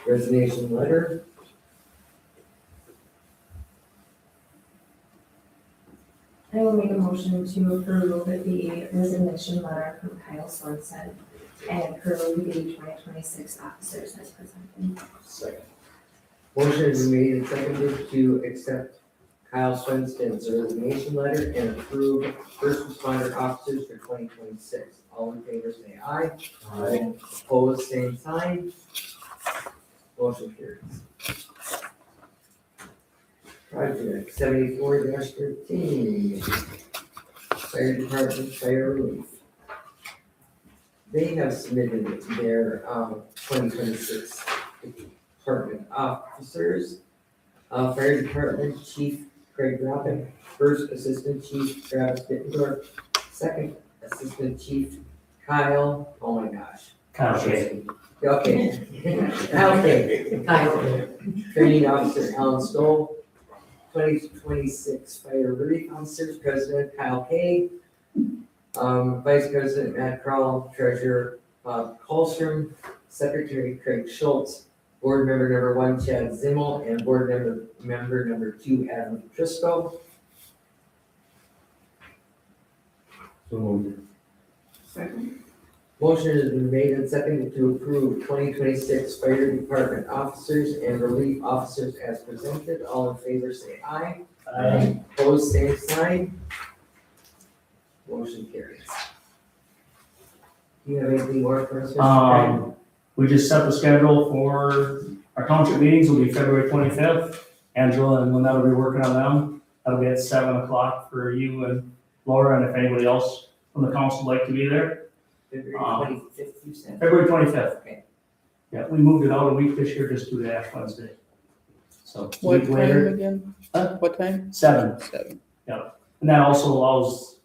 resignation letter. I will make a motion to approve the resignation letter from Kyle Swenson and approve the 2026 officers as presented. Second. Motion has been made and seconded to accept Kyle Swinstead's resignation letter and approve first responder officers for 2026. All in favor, say aye. Aye. Opposed, same sign. Motion carries. Project 74-13, Fire Department Fire Relief. They have submitted their 2026 department officers. Fire Department Chief Craig Robin, First Assistant Chief Travis Bittendorf, Second Assistant Chief Kyle, oh my gosh. Okay. Okay. Kyle, Training Officer Alan Stoll, 2026 Fire Relief Officers, President Kyle Kay, Vice President Matt Kroll, Treasurer Bob Colstrom, Secretary Craig Schultz, Board Member number 1 Chad Zimmel, and Board Member number 2 Adam Trisco. So moved. Second. Motion has been made and seconded to approve 2026 Fire Department Officers and Relief Officers as presented. All in favor, say aye. Aye. Opposed, same sign. Motion carries. Do you have anything more for us, Mr. Craig? We just set the schedule for our township meetings will be February 25th. Angela and Lynette will be working on them. That'll be at 7:00 for you and Laura, and if anybody else from the council would like to be there. February 25th, you said? February 25th. Okay. Yeah, we moved it out a week this year just to the Ash Wednesday. So it's a What week time later, again? Huh? What time? 7. 7. And that also allows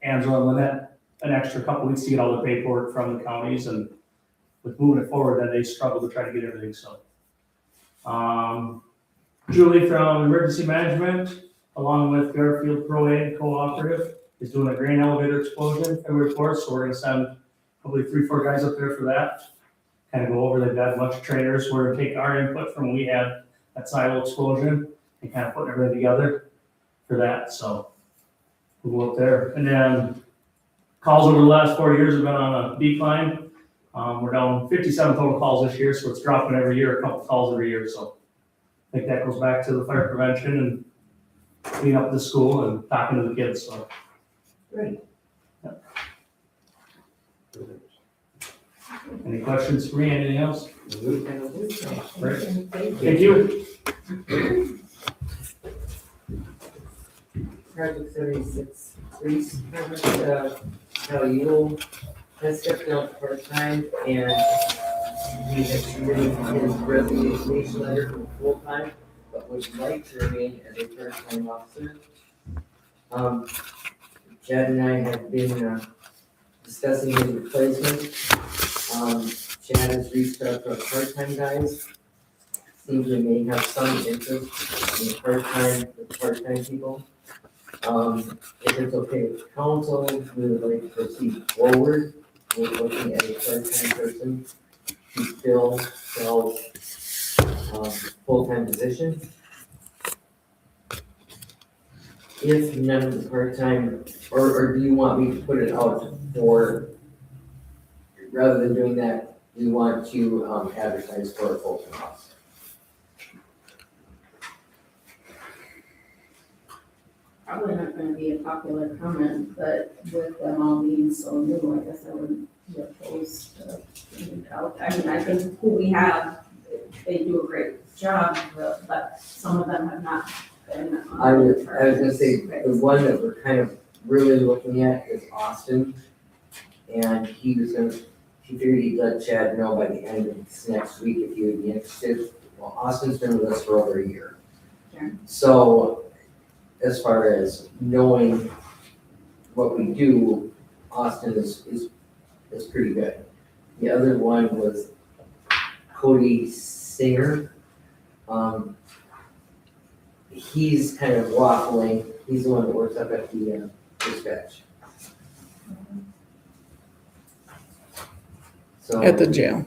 Angela and Lynette an extra couple weeks to get all the paperwork from the counties, and with moving it forward, then they struggle to try to get everything, so. Julie from Emergency Management, along with Garfield Pro Aid Cooperative, is doing a grain elevator explosion February 4th, so we're gonna send probably 3-4 guys up there for that. Kind of go over, they've got a bunch of trainers, we're gonna take our input from when we had that silo explosion and kind of putting everything together for that, so we'll go up there. And then calls over the last 4 years have been on a decline. We're down 57 total calls this year, so it's dropping every year, a couple calls every year, so I think that goes back to the fire prevention and cleaning up the school and talking to the kids, so. Great. Any questions for me, anything else? Great. Thank Thank you. Project 76, Reese, how you has stepped down part-time and he has submitted his resignation letter from full-time, but would like to remain as a part-time officer. Chad and I have been discussing his replacement. Chad has reached out to our part-time guys. Seems we may have some interest in part-time people. If it's okay with council, we would like to proceed forward. We're looking at a part-time person to fill Sal's full-time position. If none of the part-time, or do you want me to put it out for, rather than doing that, we want to advertise for a full-time officer? Probably not gonna be a popular comment, but with them all being so new, I guess I wouldn't be opposed to putting it out. I mean, I think who we have, they do a great job, but some of them have not been. I was gonna say, the one that we're kind of really looking at is Austin. And he figured he'd let Chad know by the end of this next week if he would be interested. Well, Austin's been with us for over a year. Sure. So, as far as knowing what we do, Austin is pretty good. The other one was Cody Singer. He's kind of waffling. He's the one that works up at the dispatch. So. At the jail.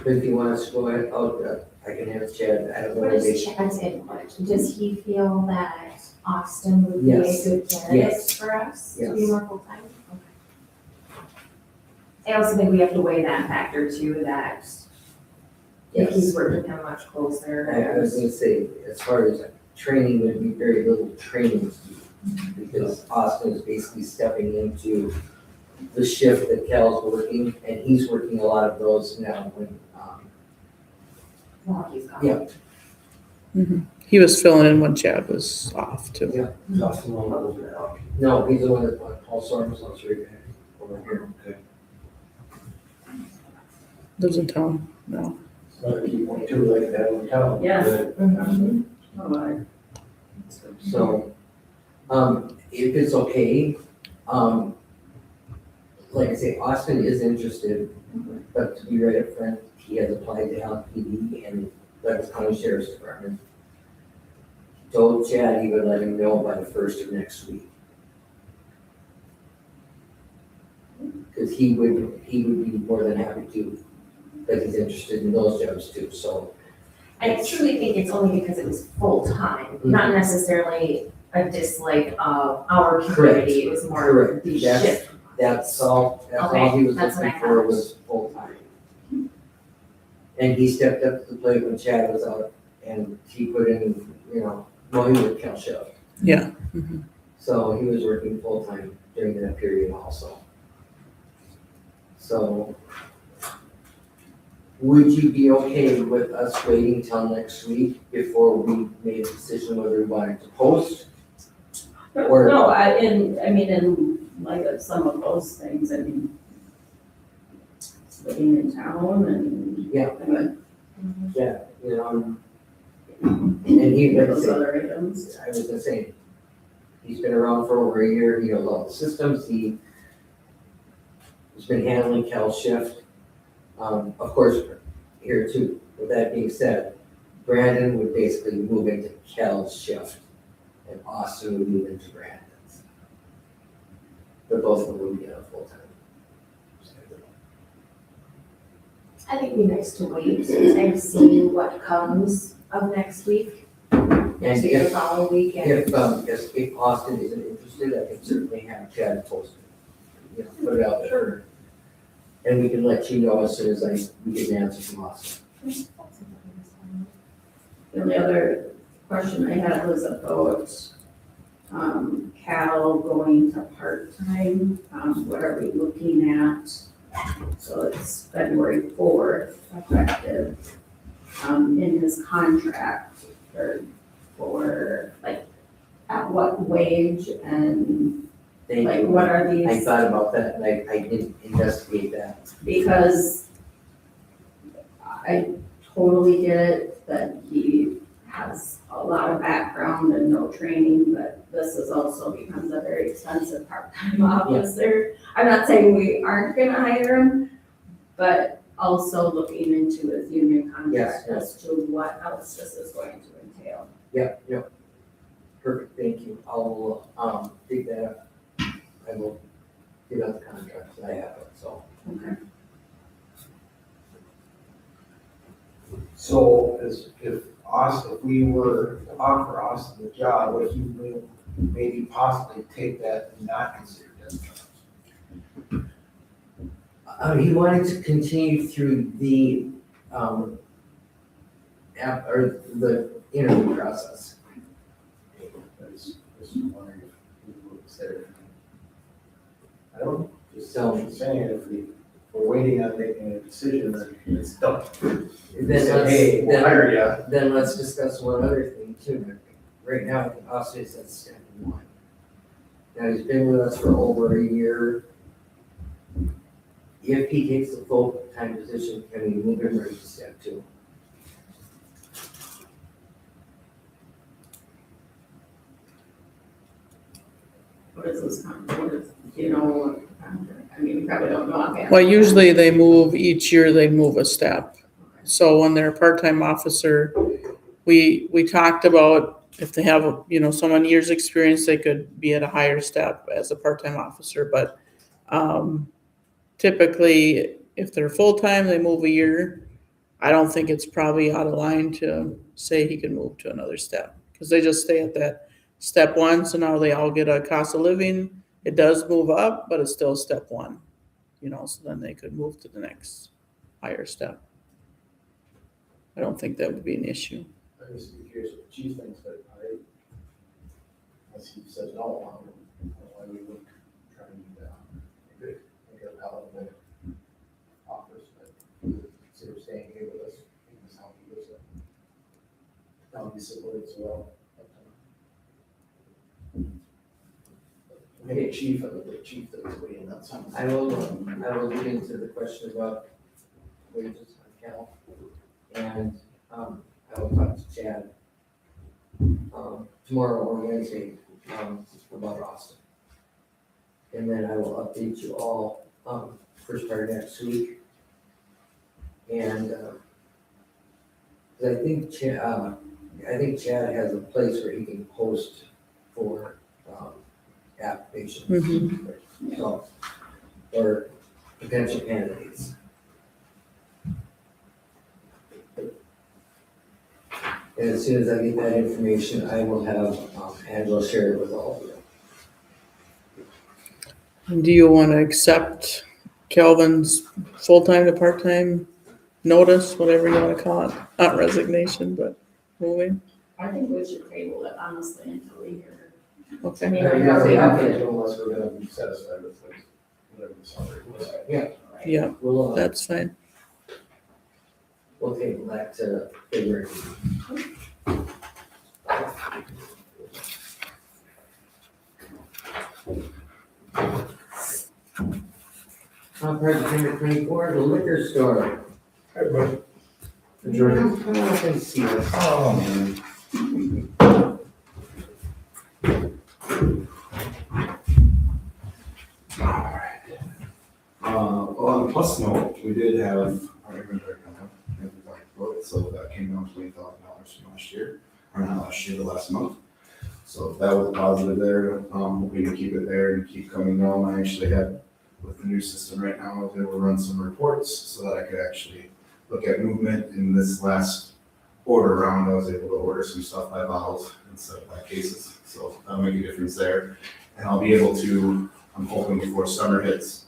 But if you want us to go ahead, I can have Chad, I don't know. What is Chad's input? Does he feel that Austin would be a Yes. good candidate Yes. for us to be Yes. more full-time? Okay. I also think we have to weigh that factor too, that if he's Yes. working him much closer. I was gonna say, as far as training, there'd be very little training because Austin is basically stepping into the shift that Cal's working, and he's working a lot of those now when, While he's gone. Yeah. He was filling in when Chad was off too. no, he's the one that, Paul Sorms, on right over here. Lives in town now. Yes. Mhm. Oh, So, if it's okay, like I say, Austin is interested, but to be right up front, he has applied to LPD and Douglas County Sheriff's Department. Told Chad he would let him know by the 1st of next week. Cause he would be more than happy to, but he's interested in those jobs too, so. I truly think it's only because it was full-time, not necessarily a dislike of our community. It was more Correct. the That's- shift. That's all he was That's what looking I for thought. was full-time. And he stepped up to the plate when Chad was out and he put in, he was Cal Show. Yeah. So he was working full-time during that period also. So would you be okay with us waiting till next week before we made a decision whether we wanted to post? Or- No, in like some of those things, I mean, living in town and. Yeah. I mean, Yeah, and he, like I those said, other items. I was gonna say, he's been around for over a year, he knows all the systems, who's been handling Cal's shift. Of course, here too, with that being said, Brandon would basically move into Cal's shift and Austin would move into Brandon's. But both of them would be on full-time. I think it'd be nice to wait and see what comes of next week. And See the following week and if Austin isn't interested, I can certainly have Chad post it. Put it out there. And we can let you know as soon as we get an answer from Austin. The only other question I had was about, Cal going to part-time, what are we looking at? So it's February 4th effective, in his contract for like, at what wage and Thank like, you. what are these? I thought about that and I didn't investigate that. Because I totally get it that he has a lot of background and no training, but this is also becomes a very expensive part-time officer. I'm not saying we aren't gonna hire him, but also looking into his union contract as to what else this is going to entail. Yep. Perfect, thank you. I'll, dig that up. I will give out the contracts. I have it, so. Okay. So if we were to offer Austin the job, would he maybe possibly take that and not consider that? He wanted to continue through the, or the interview process. I was wondering if we would consider. I don't know, just saying, if we're waiting on making a decision, then it's done. Then Hey, we'll hire ya. Then let's discuss one other thing too. Right now, I think Austin is at step 1. Now, he's been with us for over a year. If he takes a full-time position, can we move him right to step 2? What is this contract? Do you know, I mean, you probably don't know offhand. Well, usually they move, each year they move a step. So when they're a part-time officer, we talked about if they have, so many years' experience, they could be at a higher step as a part-time officer, but typically, if they're full-time, they move a year. I don't think it's probably out of line to say he can move to another step, because they just stay at that step 1, so now they all get a cost of living. It does move up, but it's still step 1, so then they could move to the next higher step. I don't think that would be an issue. I'm just curious what the chief thinks, but unless he says no, why we would try and make a palatable offers, but consider staying here with us, in this how he lives. That'll be supported as well. Maybe chief, I would the chief that was waiting on something. I will look into the question about wages on Cal. And I will talk to Chad tomorrow or Wednesday about Austin. And then I will update you all first part of next week. And 'cause I think Chad has a place where he can post for applications. So, or potential candidates. And as soon as I get that information, I will have Angela share it with all of you. And do you want to accept Kelvin's full-time to part-time notice, whatever you want to call it? Not resignation, but moving? I think we should table it honestly until we hear. I Okay. mean, Yeah, I yeah, know we yeah. have to. Unless we're gonna be satisfied with whatever the salary was. Yeah, We'll, that's fine. we'll table that to February. Project number 24, the liquor store. Jordan. Come on up and see us. Oh, man. we did have our inventory come up, as we talked about, so that came down $20,000 from last year, or not last year, but last month. So that was a positive there, hoping to keep it there and keep coming down. I actually had, with the new system right now, I was able to run some reports so that I could actually look at movement. In this last order round, I was able to order some stuff by bottles instead of by cases, so that'll make a difference there. And I'll be able to, I'm hoping before summer hits,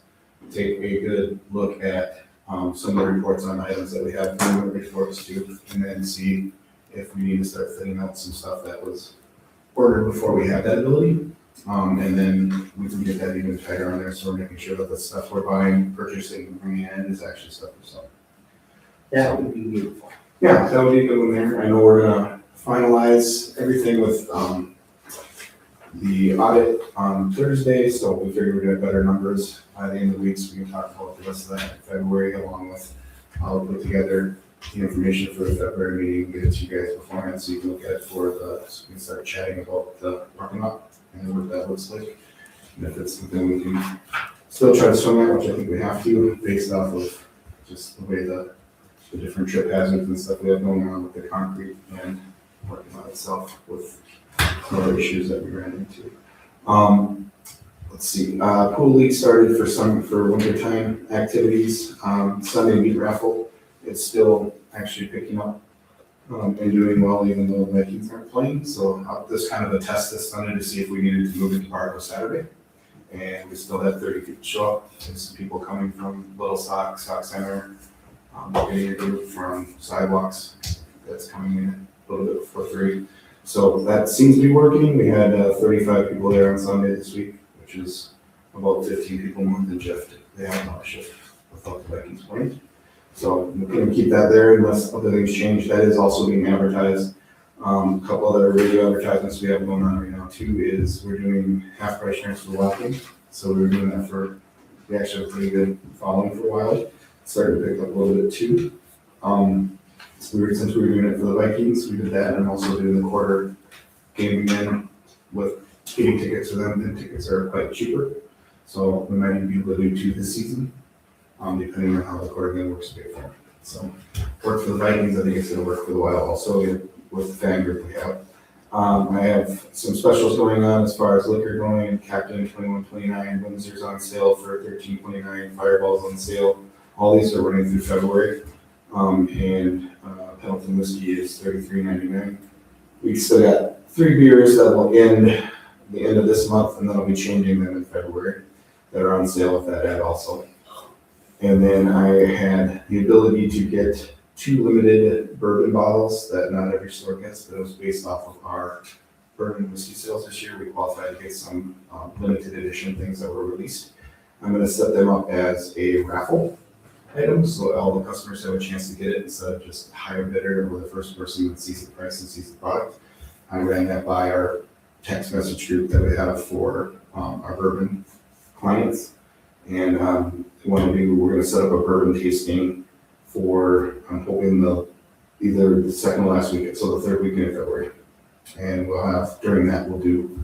take a good look at some of the reports on items that we have movement reports to, and then see if we need to start thinning out some stuff that was ordered before we had that ability. And then we can get that even tighter on there, so we're making sure that the stuff we're buying, purchasing, and bringing in is actually stuff we're selling. That would be beautiful. Yeah, that would be a good one there. I know we're gonna finalize everything with the audit on Thursday, so we figure we're gonna have better numbers by the end of the week, so we can talk about the rest of that in February, along with, I'll put together the information for the February meeting, get it to you guys beforehand, so you can look at it for the, so we can start chatting about the parking lot and what that looks like. And if it's something we can still try to swim at, which I think we have to, based off of just the way the different trip hazards and stuff we have going on with the concrete and working on itself with some other issues that we ran into. Let's see, pool league started for wintertime activities. Sunday meat raffle, it's still actually picking up and doing well, even though the Vikings aren't playing. So this kind of a test this Sunday to see if we needed to move it to Barco Saturday. And we still had 30 people show up, and some people coming from Little Sock Center, getting a group from Sidewalks that's coming in a little bit before 3. So that seems to be working. We had 35 people there on Sunday this week, which is about 15 people more than Jeff did. They had a shift without the Vikings playing. So we're going to keep that there unless other things change. That is also being advertised. A couple other radio advertisements we have going on right now too is we're doing half price transfer walking. So we were doing that we actually have a pretty good following for a while. Started to pick up a little bit too. Since we were doing it for the Vikings, we did that, and also doing the quarter game again with getting tickets for them, and tickets are quite cheaper. So we might even be able to do 2 this season, depending on how the quarter game works for. So work for the Vikings, I think it's gonna work for a while also with the fan group we have. I have some specials going on as far as liquor going, Captain 21.29, Windsor's on sale for $13.29, Fireball's on sale. All these are running through February. And Pendleton whiskey is $33.99. We still got 3 beers that will end the end of this month, and then I'll be changing them in February that are on sale with that ad also. And then I had the ability to get 2 limited bourbon bottles that not every store gets, but it was based off of our bourbon whiskey sales this year. We qualified to get some limited edition things that were released. I'm going to set them up as a raffle item, so all the customers have a chance to get it instead of just higher bidder or the first person that sees the price and sees the product. I ran that by our text message group that we have for our bourbon clients, and we're going to set up a bourbon tasting for, I'm hoping either the second or last week, so the 3rd weekend of February. And we'll have, during that, we'll do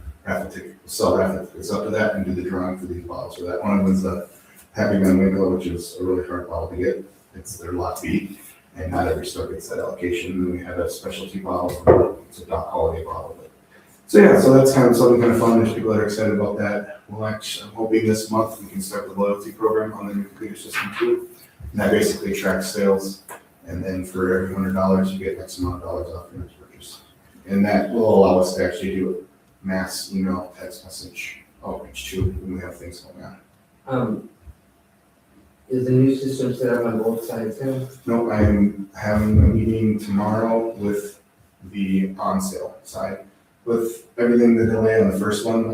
sell raffle tickets up to that and do the drawing for these bottles. So that one was the Happy Man Winkle, which is a really hard bottle to get. It's their lot B, and not every store gets that allocation. And we have a specialty bottle, it's a Doc Holiday bottle. So yeah, so that's kind of something kind of fun. There's people that are excited about that. I'm hoping this month we can start the loyalty program on the new computer system too. And that basically tracks sales. And then for every $100, you get X amount of dollars off your next purchase. And that will allow us to actually do mass email, text message outreach too when we have things going on. Is the new system set up on both sides now? No, I'm having a meeting tomorrow with the on sale side. With everything, the delay on the first one,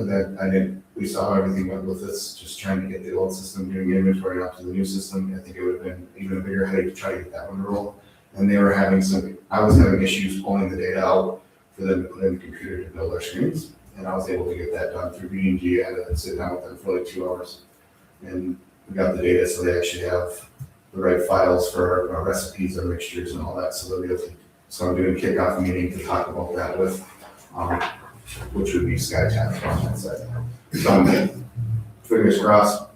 we saw how everything went with this, just trying to get the old system, doing inventory up to the new system. I think it would have been even a bigger headache to try to get that one to roll. And I was having issues pulling the data out for them to put in the computer to build our screens. And I was able to get that done through B&G. I had to sit down with them for like 2 hours. And we got the data so they actually have the right files for our recipes, our mixtures and all that. So I'm doing a kickoff meeting to talk about that with, which would be SkyTap on that side. So fingers crossed,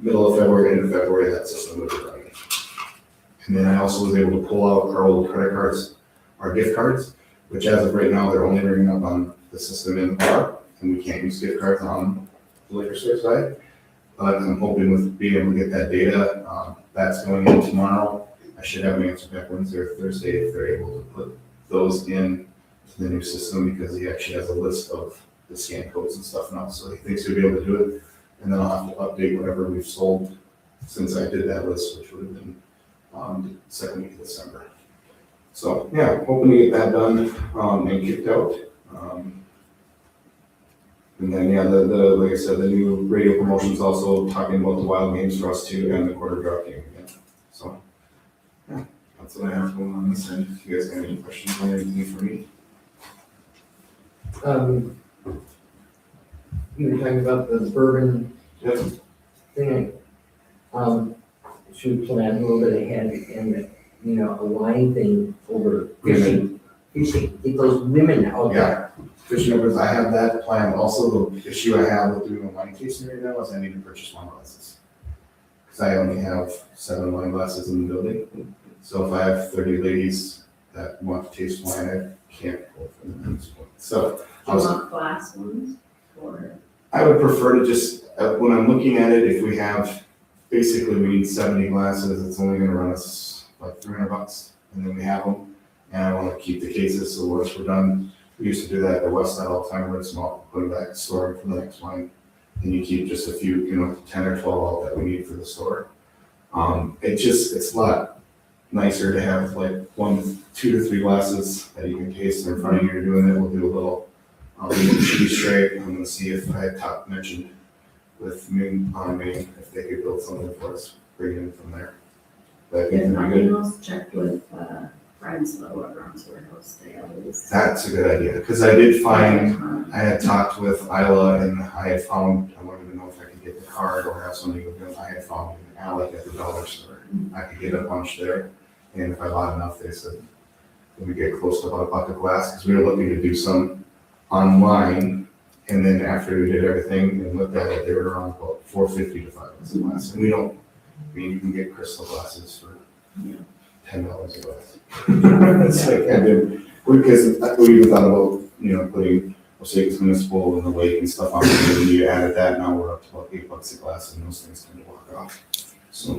middle of February, end of February, that system would be running. And then I also was able to pull out our old credit cards, our gift cards, which as of right now, they're only ringing up on the system in the bar, and we can't use gift cards on the liquor store side. But I'm hoping with being able to get that data, that's going in tomorrow. I should have an answer back Wednesday or Thursday if they're able to put those in to the new system, because he actually has a list of the scan codes and stuff now, so he thinks he'll be able to do it. And then I'll have to update whatever we've sold since I did that list, which would have been second week of December. So yeah, hoping to get that done and kicked out. And then yeah, the like I said, the new radio promotions also talking about the wild games for us too, and the quarter drop game again. So yeah, that's what I have going on this end. If you guys have any questions or anything for me? You were talking about the bourbon Yep. thing. Should we plan a little bit ahead and, a line thing over fishing, get those women out there. Fishing overs, I have that planned. Also, the issue I have with doing a wine tasting right now is I need to purchase wine glasses. Because I only have 7 wine glasses in the building. So if I have 30 ladies that want to taste wine, I can't go for them at this point. So Do you want glass ones or? I would prefer to just, when I'm looking at it, if we have, basically we need 70 glasses, it's only gonna run us like $300, and then we have them. And I wanna keep the cases, so once we're done, we used to do that at the west side all the time, rinse them out, put them back, store them for the next wine. And you keep just a few, 10 or 12 out that we need for the store. It's a lot nicer to have like 1, 2 to 3 glasses that you can taste in front of you. You're doing it, we'll do a little cheese tray. I'm gonna see if I had mentioned with Maine, if they could build something for us, bring it in from there. But I think If that'd be good. nothing else, check with Friends over on Warehouse. They always. That's a good idea, because I did find, I had talked with Isla and I had found, I wanted to know if I could get the card or have somebody with them. I had found an Alec at the dollar store. I could get a bunch there, and if I bought enough, they said, we get close to about $1 a glass, because we were looking to do some online, and then after we did everything and looked at it, they were around about $4.50 to $5 a glass. And you can get crystal glasses for $10 a glass. It's like, and then, because we even thought about, putting Osakis Municipal in the lake and stuff on it, and you added that, now we're up to about $8 a glass, and those things tend to walk off. So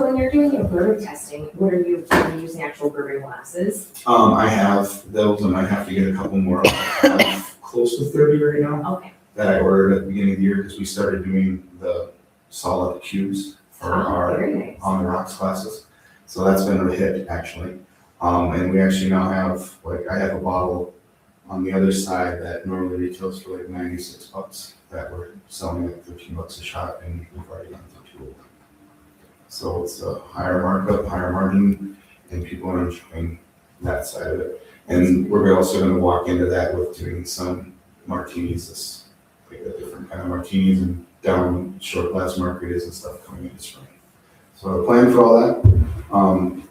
when you're doing your bourbon testing, what are you using actual bourbon glasses? I have those, and I have to get a couple more. I have close to 30 right now Okay. that I ordered at the beginning of the year, because we started doing the solid cubes for our Very nice. on the rocks classes. So that's been a hit, actually. And we actually now have, I have a bottle on the other side that normally retails for like $96 that we're selling at $13 a shot, and we've already gone through 2 of them. So it's a higher markup, higher margin, and people are enjoying that side of it. And we're also going to walk into that with doing some martinis, like a different kind of martinis and down short glass margaritas and stuff coming in the spring. So the plan for all that,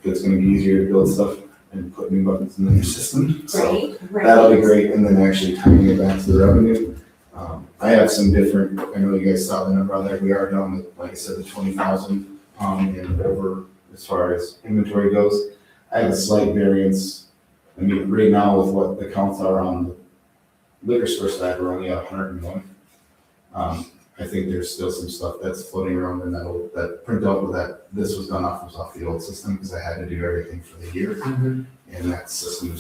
it's going to be easier to build stuff and put new buttons in the new system. So Right. that'll be great, and then actually tying it back to the revenue. I have some different, I know you guys saw the number on there, we are down with, like I said, the 20,000 and over as far as inventory goes. I have a slight variance. I mean, right now with what the counts are on the liquor store side, we're only at 101. I think there's still some stuff that's floating around in that printout with that, this was done off the old system, because I had to do everything for the year. Mhm. And the system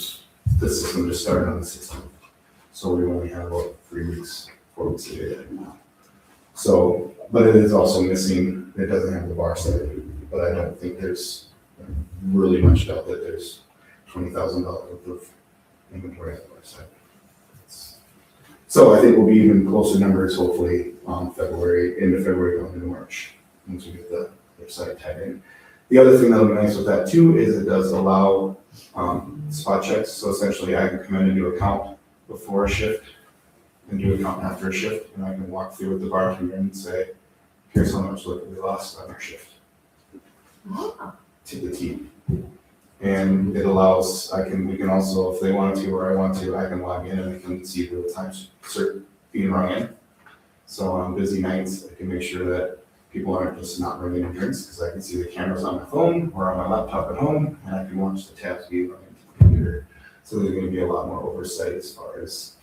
just started on the 16th. So we only have about 4 weeks to do that now. So, but it is also missing, it doesn't have the bar side, but I don't think there's really much doubt that there's $20,000 worth of inventory on the bar side. So I think we'll be even closer numbers, hopefully, into February, going into March, once we get the site tied in. The other thing that'll be nice with that too is it does allow spot checks. So essentially, I can come in and do a count before a shift and do a count after a shift, and I can walk through with the bartender and say, here's how much liquor we lost on our shift to the team. And it allows, we can also, if they want to or I want to, I can log in and I can see real time being rung in. So on busy nights, I can make sure that people aren't just not bringing in drinks, because I can see the cameras on my phone or on my laptop at home, and I can watch the tabs being running to the computer. So there's gonna be a lot more oversight as far as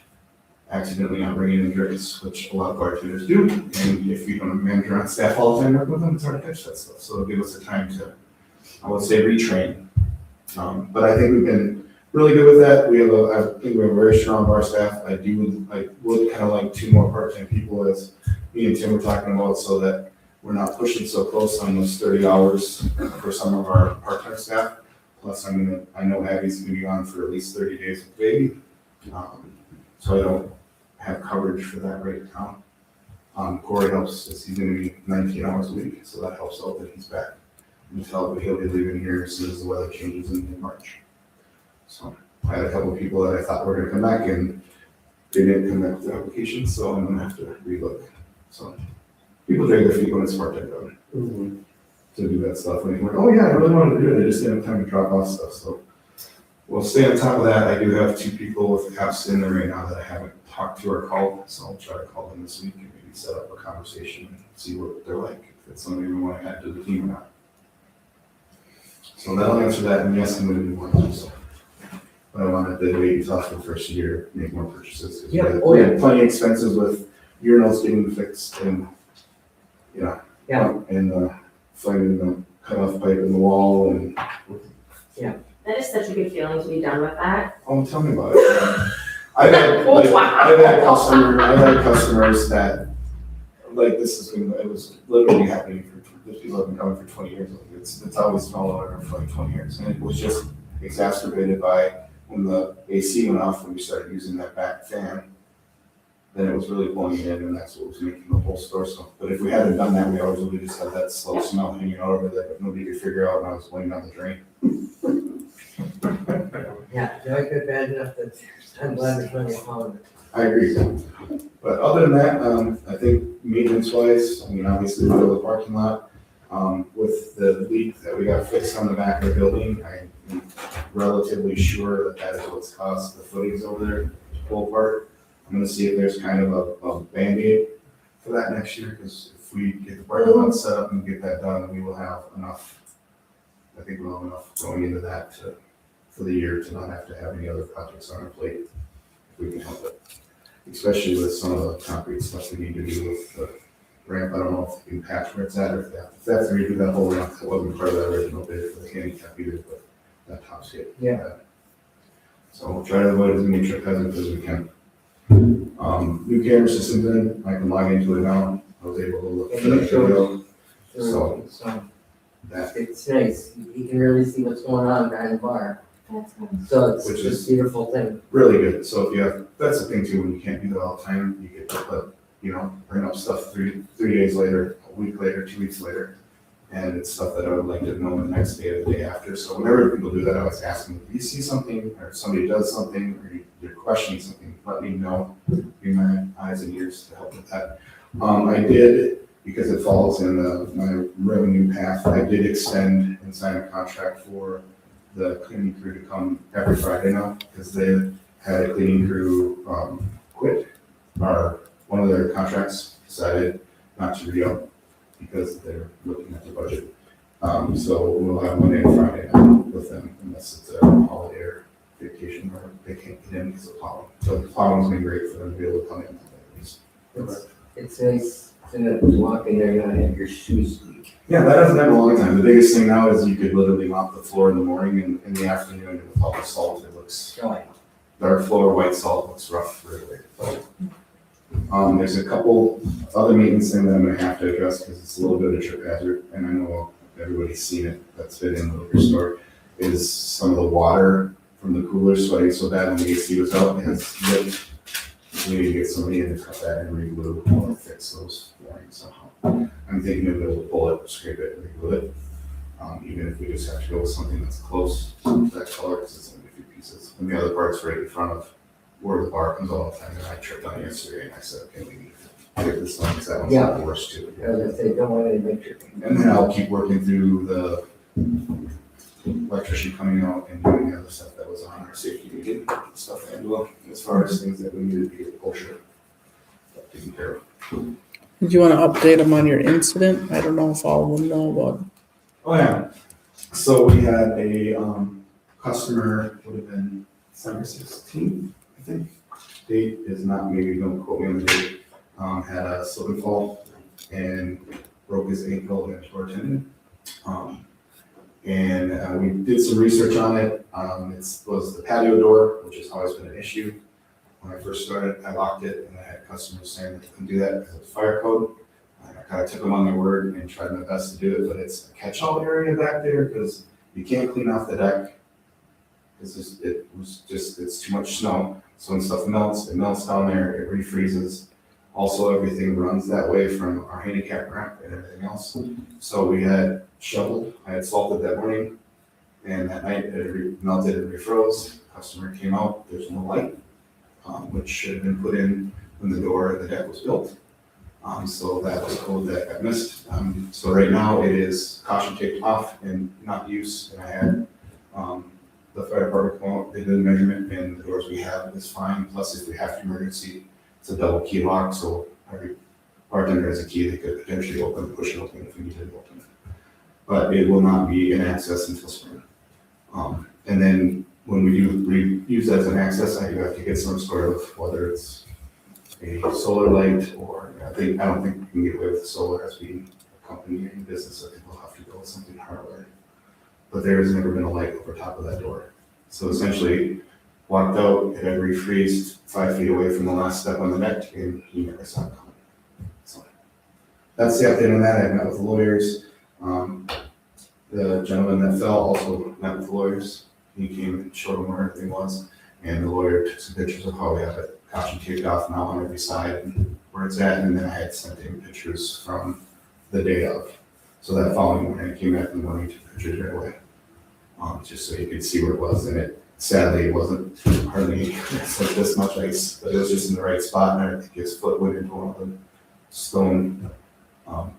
accidentally not bringing in drinks, which a lot of bartenders do. And if you don't have a manager on staff all the time working with them, it's hard to catch that stuff. So it'll give us the time to, I would say, retrain. But I think we've been really good with that. I think we have a very strong bar staff. I would kind of like 2 more part-time people, as me and Tim were talking about, so that we're not pushing so close on those 30 hours for some of our part-time staff. Plus, I know Abby's gonna be on for at least 30 days with baby. So I don't have coverage for that right now. Corey helps, as he's gonna be 19 hours a week, so that helps out that he's back. He'll be leaving here as soon as the weather changes in March. So I had a couple of people that I thought were gonna come back, and they didn't come back with their applications, so I'm gonna have to relook. So people drag their feet when it's part-time job to do that stuff. When you're like, oh yeah, I really wanted to do it, they just didn't have time to drop off stuff. So we'll stay on top of that. I do have 2 people with caps in there right now that I haven't talked to or called, so I'll try to call them this week and maybe set up a conversation and see what they're like, if it's something we want to add to the team or not. So that'll answer that, and yes, I'm gonna do more too, so. But I wanted to wait until after the first year, make more purchases. 'Cause Yeah, we had plenty of expenses with urinals getting fixed and, and finding the cutoff pipe in the wall and. That is such a good feeling to be done with that. Oh, tell me about it. I've had customers that, like, it was literally happening for, these people have been coming for 20 years. Like, it's always smelled over for like 20 years. And it was just exacerbated by when the AC went off and we started using that back fan, then it was really blowing it in, and that's what was making the whole store smell. But if we hadn't done that, we always would have just had that slow smell hanging over that nobody could figure out, and I was going down the drain. Yeah, Joy could bad enough that I'm glad there's plenty of home. I agree. But other than that, I think maintenance wise, obviously we build the parking lot. With the leak that we got fixed on the back of the building, I'm relatively sure that is what's caused the footings over there to pull apart. I'm gonna see if there's kind of a Band-Aid for that next year, because if we get the parking lot set up and get that done, we will have enough. I think we'll have enough going into that for the year to not have to have any other projects on our plate, if we can help it. Especially with some of the concrete stuff we need to do with the ramp. I don't know if you can patch where it's at, or if that's redo that whole ramp. That wasn't part of the original bid for the handicap either, but that top's hit. Yeah. So we'll try to avoid as many trip hazards as we can. New camera system in, I can log into it now. I was able to look at the video. So that, It's nice, you can really see what's going on behind the bar, That's good. so it's Which just is- a beautiful thing. really good. So if that's the thing too, when you can't do that all the time, you get to put, bring up stuff three days later, a week later, 2 weeks later. And it's stuff that I would like to know the next day or the day after. So whenever people do that, I always ask them, if you see something, or somebody does something, or you're questioning something, let me know. Be my eyes and ears to help with that. I did, because it falls in my revenue path, I did extend and sign a contract for the cleaning crew to come every Friday now, because they had a cleaning crew quit, or one of their contracts decided not to re-up because they're looking at the budget. So we'll have Monday and Friday now with them, unless it's a holiday or vacation, or they can't get in because of plowing. So the plowing's been great for them to be able to come in at least. It's nice to walk in there, you don't have your shoes leak. Yeah, that hasn't happened in a long time. The biggest thing now is you could literally mop the floor in the morning, and in the afternoon with all the salt, it looks Oh, yeah. dark floor, white salt, looks rough really. There's a couple other maintenance things that I'm gonna have to address, because it's a little bit of a trip hazard, and I know everybody's seen it that's been in the liquor store, is some of the water from the cooler sweating so bad when the AC was out, it has dripped. We need to get somebody in to cut that and re-glue or fix those warnings somehow. I'm thinking of able to pull it, scrape it, and re-glue it. Even if we just have to go with something that's close to that color, because it's only a few pieces. And the other part's right in front of where the bar comes all the time, and I tripped on it yesterday, and I said, okay, we need to get this one, because that one's not the worst too. I was gonna say, don't want any picture. And then I'll keep working through the electrician coming out and doing the other stuff that was on our safety meeting stuff, and well, as far as things that we needed to get OSHA taken care of. Do you want to update them on your incident? I don't know if all of them know about. Oh, yeah. So we had a, customer, would have been December 16th, I think. Date is not, maybe don't quote me on the date. Had a slip and fall and broke his ankle and tore a tendon. And we did some research on it. It was the patio door, which has always been an issue. When I first started, I locked it, and I had customers saying that they couldn't do that because of the fire code. I kind of took them on their word and tried my best to do it, but it's a catch-all area back there because you can't clean off the deck. It's too much snow. So when stuff melts, it melts down there, it refreezes. Also, everything runs that way from our handicap ramp and everything else. So we had shoveled, I had salted that morning, and that night it melted and refroze. Customer came out, there's no light, which should have been put in when the door of the deck was built. So that was code that got missed. So right now it is caution taped off and not use. And I had the fire department come out, they did the measurement, and the doors we have is fine. Plus, if we have to emergency, it's a double key lock, so every bartender has a key they could potentially open, push it open if we needed to open it. But it will not be an access until spring. And then when we do use that as an access, I do have to get some sort of, whether it's a solar light or I don't think we can get away with solar as being a company in business. I think we'll have to go with something hardware. But there has never been a light over top of that door. So essentially, walked out, it had refreezed 5 feet away from the last step on the deck, and he never saw it coming. So that's the update on that. I met with the lawyers. The gentleman that fell also met with the lawyers. He came and showed him where everything was, and the lawyer took some pictures of how we have it caution taped off now on every side and where it's at, and then I had sent him pictures from the day of. So that following morning, I came back in the morning, took pictures right away, just so you could see where it was. And it sadly it wasn't hardly like this much ice, but it was just in the right spot. And I think his foot went into one of the stone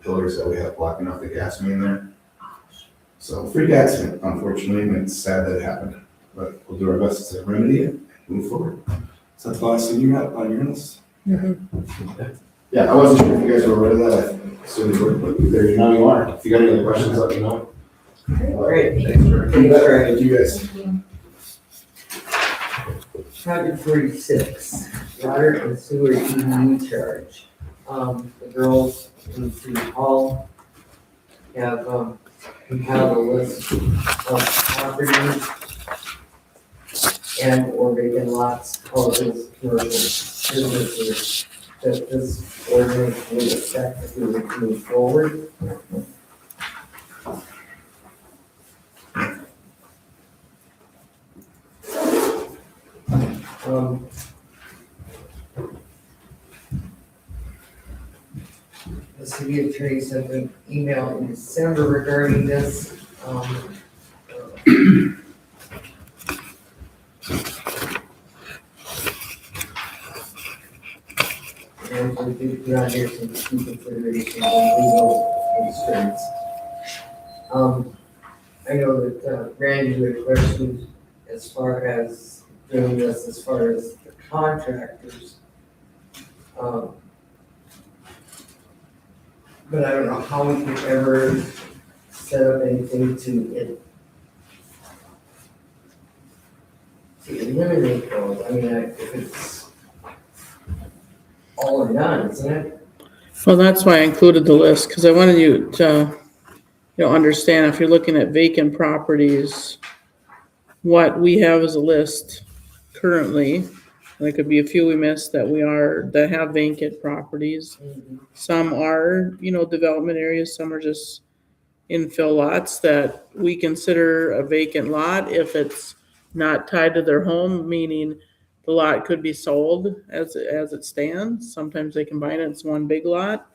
pillars that we have blocking off the gas main there. So freak accident, unfortunately, and it's sad that it happened. But we'll do our best to remedy it and move forward. So that's the last thing you got on your list? Yeah, I wasn't sure if you guys were aware of that. I assumed you were, but there you now you are. If you got any other questions, let me know. Great. Thanks for Thank you guys. Thank you. Project 46, water and sewer EDU charge. The girls in City Hall have compiled a list of properties and or vacant lots, houses, commercial businesses that this ordinance would affect if we were to move forward. The city attorney sent an email in December regarding this. And we did put on here some key considerations and legal constraints. I know that Randy you had questions as far as doing this, as far as the contractors. But I don't know how we could ever set up anything to eliminate those. I mean, if it's all or none, isn't it? Well, that's why I included the list, because I wanted you to, understand if you're looking at vacant properties, what we have as a list currently. There could be a few we missed that have vacant properties. Some are, development areas, some are just infill lots that we consider a vacant lot if it's not tied to their home, meaning the lot could be sold as it stands. Sometimes they combine it, it's one big lot,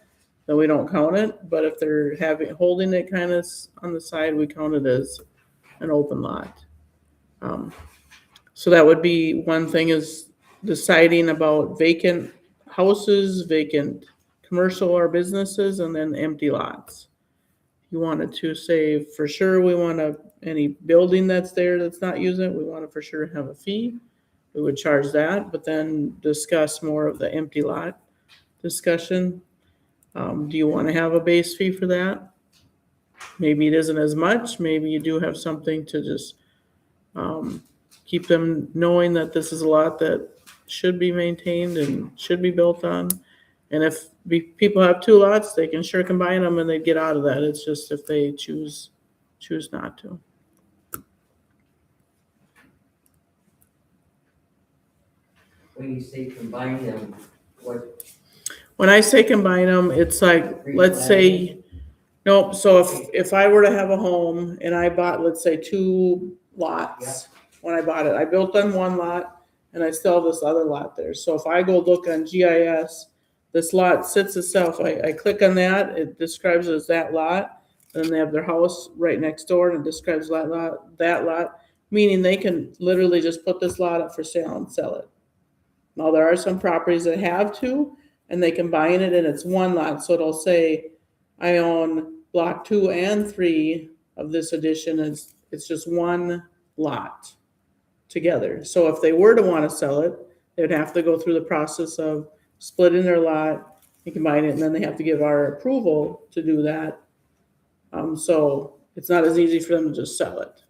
then we don't count it. But if they're holding it kind of on the side, we count it as an open lot. So that would be one thing, is deciding about vacant houses, vacant commercial or businesses, and then empty lots. You wanted to say for sure we want any building that's there that's not using it, we want to for sure have a fee. We would charge that, but then discuss more of the empty lot discussion. Do you want to have a base fee for that? Maybe it isn't as much, maybe you do have something to just, keep them knowing that this is a lot that should be maintained and should be built on. And if people have two lots, they can sure combine them and they get out of that, it's just if they choose not to. When you say combine them, what, When I say combine them, it's like, let's say, nope, so if I were to have a home and I bought, let's say, two lots, when I bought it, I built on one lot and I still have this other lot there. So if I go look on GIS, this lot sits itself, I click on that, it describes it as that lot. And they have their house right next door and it describes that lot, meaning they can literally just put this lot up for sale and sell it. Now, there are some properties that have to, and they combine it and it's one lot, so it'll say, I own block 2 and 3 of this addition, and it's just one lot together. So if they were to want to sell it, they'd have to go through the process of splitting their lot and combine it, and then they have to give our approval to do that. So it's not as easy for them to just sell it.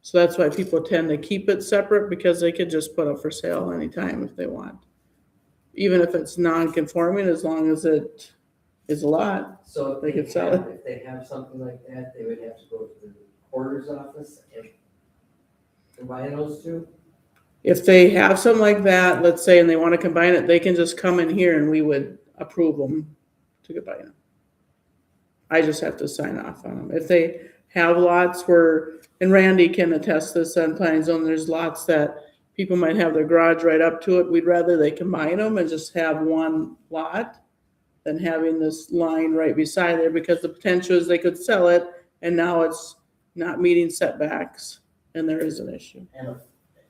So that's why people tend to keep it separate, because they could just put it for sale anytime if they want. Even if it's non-conforming, as long as it is a lot. so They could sell it. if they have something like that, they would have to go to the recorder's office and combine those two? If they have something like that, let's say, and they want to combine it, they can just come in here and we would approve them to combine them. I just have to sign off on them. If they have lots where, and Randy can attest this on planning zone, there's lots that people might have their garage right up to it. We'd rather they combine them and just have one lot than having this line right beside there, because the potential is they could sell it and now it's not meeting setbacks and there is an issue.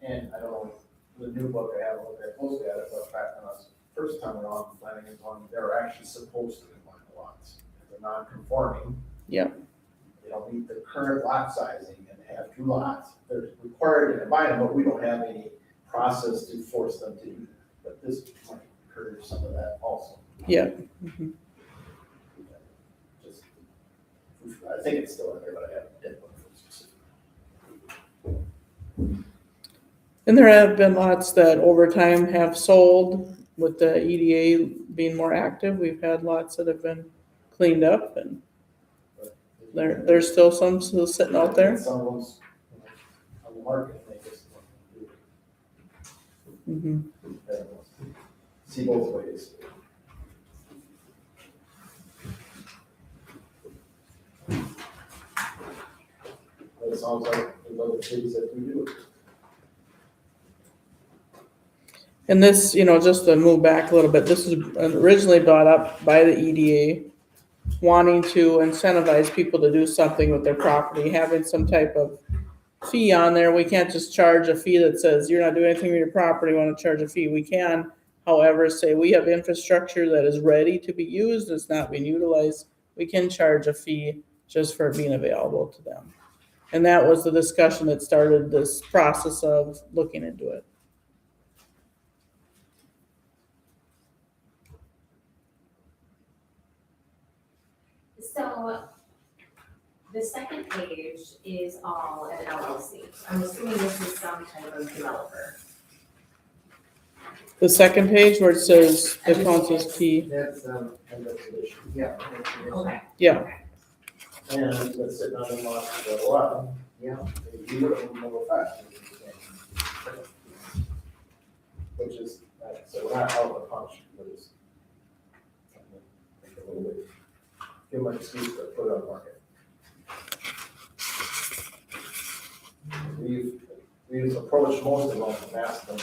And I don't know, the new book I have, look very closely at it, but back when I was first time around planning and zoning, they were actually supposed to combine the lots. They're non-conforming. Yep. They don't meet the current lot sizing and they have two lots. They're required to combine them, but we don't have any process to force them to do that. But this might encourage some of that also. Yeah. Just, I think it's still in there, but I haven't did one for specific. And there have been lots that over time have sold with the EDA being more active. We've had lots that have been cleaned up, and there's still some still sitting out there. Some of them's, on the market, they just don't do it. See both ways. But it sounds like there's other cities that do do it. And this, just to move back a little bit, this was originally brought up by the EDA, wanting to incentivize people to do something with their property, having some type of fee on there. We can't just charge a fee that says you're not doing anything with your property, want to charge a fee. We can, however, say we have infrastructure that is ready to be used, it's not being utilized. We can charge a fee just for it being available to them. And that was the discussion that started this process of looking into it. So the second page is all an LLC. I'm assuming this is some type of developer. The second page where it says the council's key, That's, And that's the issue. yeah. Okay. yeah. And that's sitting on the lot for a while. Yeah. You do it in little fast. Which is, so we're not out of the punch, but it's. Make it a little bit, give them an excuse to put it on the market. We've approached most of them and asked them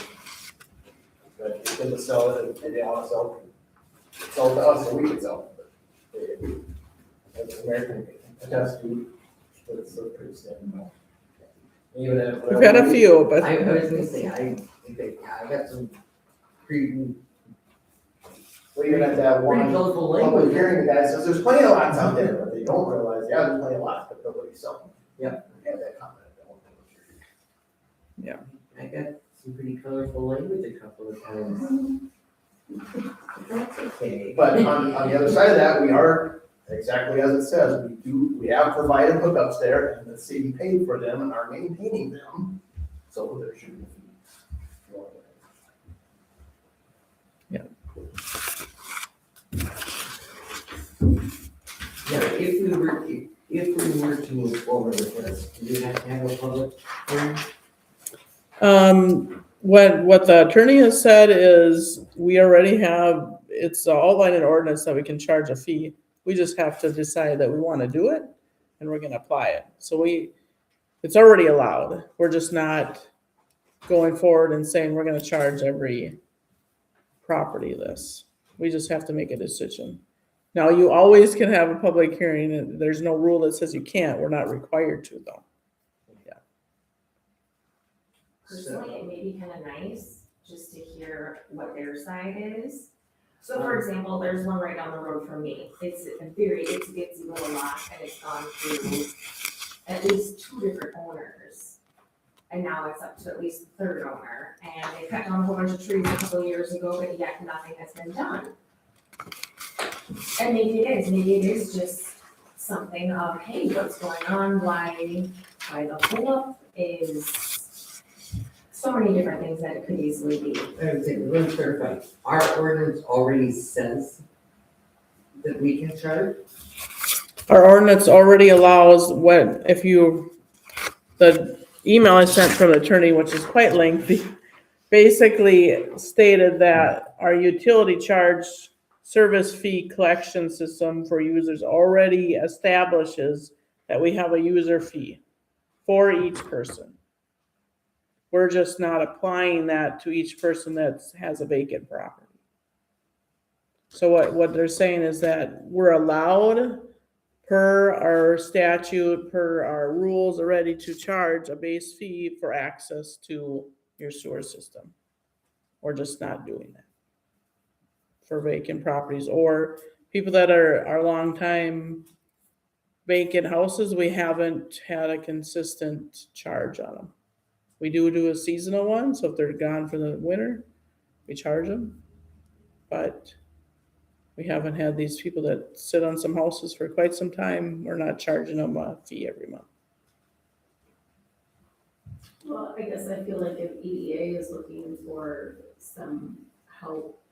that if they could sell it, if they didn't want to sell it to us, so we could sell it. But that's American, it has to, but it's still pretty standard. Even if. We've had a few, but I was gonna say, I got some pretty Well, even at that one colorful public language. hearing, the guy says, there's plenty of lots out there, but they don't realize, yeah, there's plenty of lots, but nobody's selling them. Yep. I had that comment at that one public hearing. I got some pretty colorful language a couple of times. That's okay. But on the other side of that, we are, exactly as it says, we have provided hookups there, and the city paid for them and are maintaining them, so there should be a fee. Yeah, if we were to move forward with this, do you have to have a public hearing? What the attorney has said is, we already have, it's outlined in ordinance that we can charge a fee. We just have to decide that we wanna do it, and we're gonna apply it. So it's already allowed, we're just not going forward and saying we're gonna charge every property this. We just have to make a decision. Now, you always can have a public hearing, and there's no rule that says you can't, we're not required to though. Personally, it may be kind of nice just to hear what their side is. So for example, there's one right down the road from me. It's a very itsy little lot, and it's gone through at least 2 different owners. And now it's up to at least the 3rd owner, and they cut down a whole bunch of trees a couple of years ago, but yet nothing has been done. And maybe it is just something of, hey, what's going on, why the holdup is so many different things that it could easily be. I would say, let me clarify, our ordinance already says that we can charge? Our ordinance already allows the email I sent from the attorney, which is quite lengthy, basically stated that our utility charge service fee collection system for users already establishes that we have a user fee for each person. We're just not applying that to each person that has a vacant property. So what they're saying is that we're allowed, per our statute, per our rules already, to charge a base fee for access to your sewer system. We're just not doing that for vacant properties, or people that are long time vacant houses. We haven't had a consistent charge on them. We do a seasonal one, so if they're gone for the winter, we charge them. But we haven't had these people that sit on some houses for quite some time. We're not charging them a fee every month. Well, I guess I feel like if EDA is looking for some help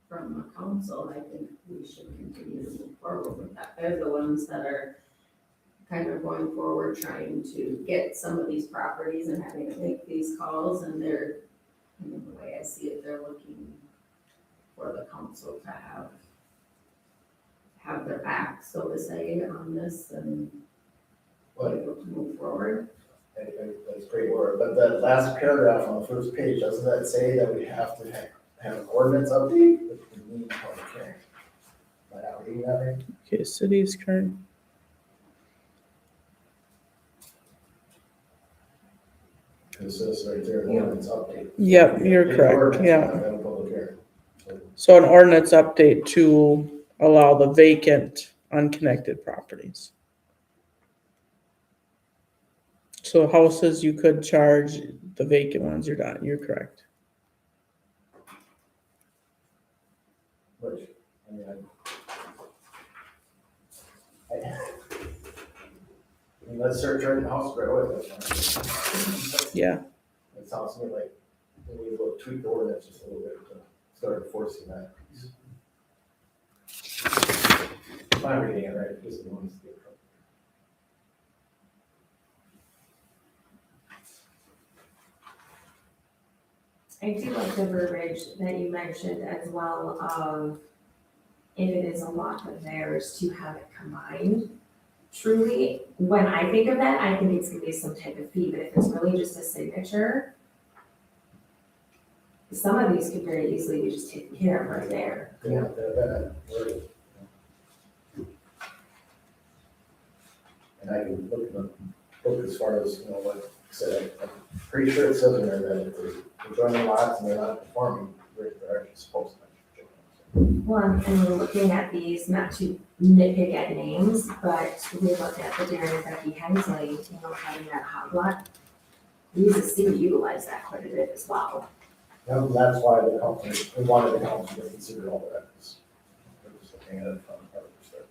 from the council, I think we should continue to move forward with that. They're the ones that are kind of going forward, trying to get some of these properties and having to make these calls, and they're, I mean, the way I see it, they're looking for the council to have their back, so to say, on this and be able to move forward. That's great work, but that last paragraph on the first page, doesn't that say that we have to have an ordinance update? Which we need a public hearing. Am I not reading that right? Okay, city's current. It says right there, an ordinance update. Yep, you're In correct, ordinance, yeah. not have a public hearing. So an ordinance update to allow the vacant, unconnected properties. So houses, you could charge the vacant ones, you're correct. Which, I mean, let's start charging the house right away, that's fine. Yeah, It sounds to me like we need to tweak the ordinance just a little bit to start enforcing that piece. If I'm reading it right, just the ones that get trouble. I do like the verbiage that you mentioned as well of if it is a lot of theirs to have it combined. Truly, when I think of that, I think it's gonna be some type of fee, but if it's really just a signature, some of these could very easily be just taken care of right there. Yeah, right. And I can look as far as, like I said, I'm pretty sure it says in there that if they're joining lots and they're not performing, they're actually supposed to. Well, and we're looking at these, not to nitpick at names, but we looked at the Darren and Becky Hensley, having that hot lot. We use the city utilize that quite a bit as well. And that's why the company, we wanted the council to consider all that. We're just looking at it from our perspective.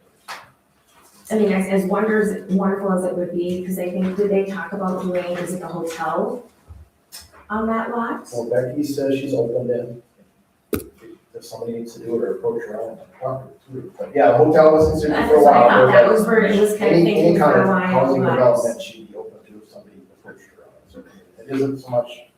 I mean, as wonderful as it would be, because I think, did they talk about doing, is it the hotel on that lot? Well, Becky says she's opened in. If somebody needs to do it or approach her on the property too. But yeah, the hotel was considered That's for a what I while. thought, but that was where it was kind of any thinking kind for of a while, housing but. development, she'd be open to if somebody approached her on it. It isn't so much,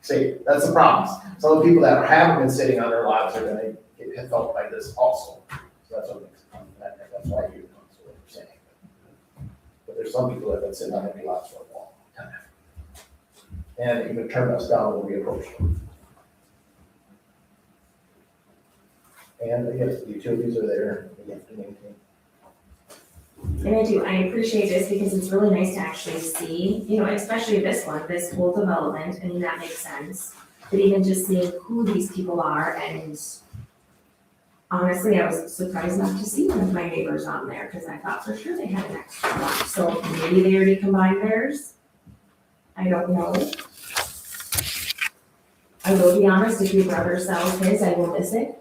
say, that's the problem. Some of the people that haven't been sitting on their lots are gonna get hit out by this also. So that's what makes it come, that's why you, that's what you're saying. But there's some people that have been sitting on their lots for a long time. And even turn us down when we approach them. And yes, the utilities are there, we have to maintain. And I appreciate this because it's really nice to actually see, you know, especially this one, this whole development, I mean, that makes sense. But even just seeing who these people are, and honestly, I was surprised not to see one of my neighbors on there, because I thought for sure they had an extra lot. So maybe they already combined theirs. I don't know. I will be honest, if your brother sells his, I will miss it.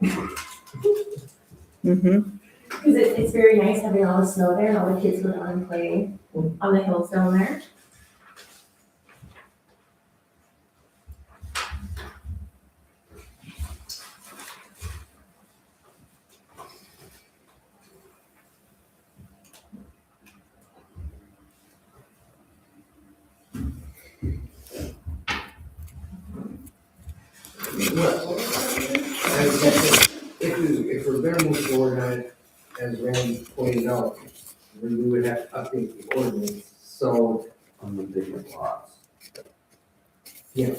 Mm-hmm. Because it's very nice having all the snow there and all the kids go down and play on the hills down there. If we're gonna move forward on it, as Randy pointed out, we would have to update the ordinance, so. On the vacant lots. Yeah.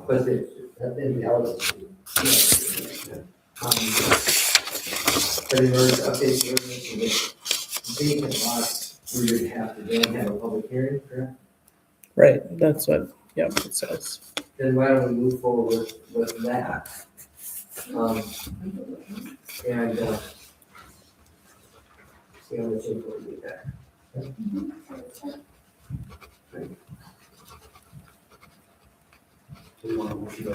But In reality, but in order to update the ordinance with vacant lots, we would have to then have a public hearing, correct? Right, that's what, yep, it says. Then why don't we move forward with that? And, see how much info we get back. do you want to motion to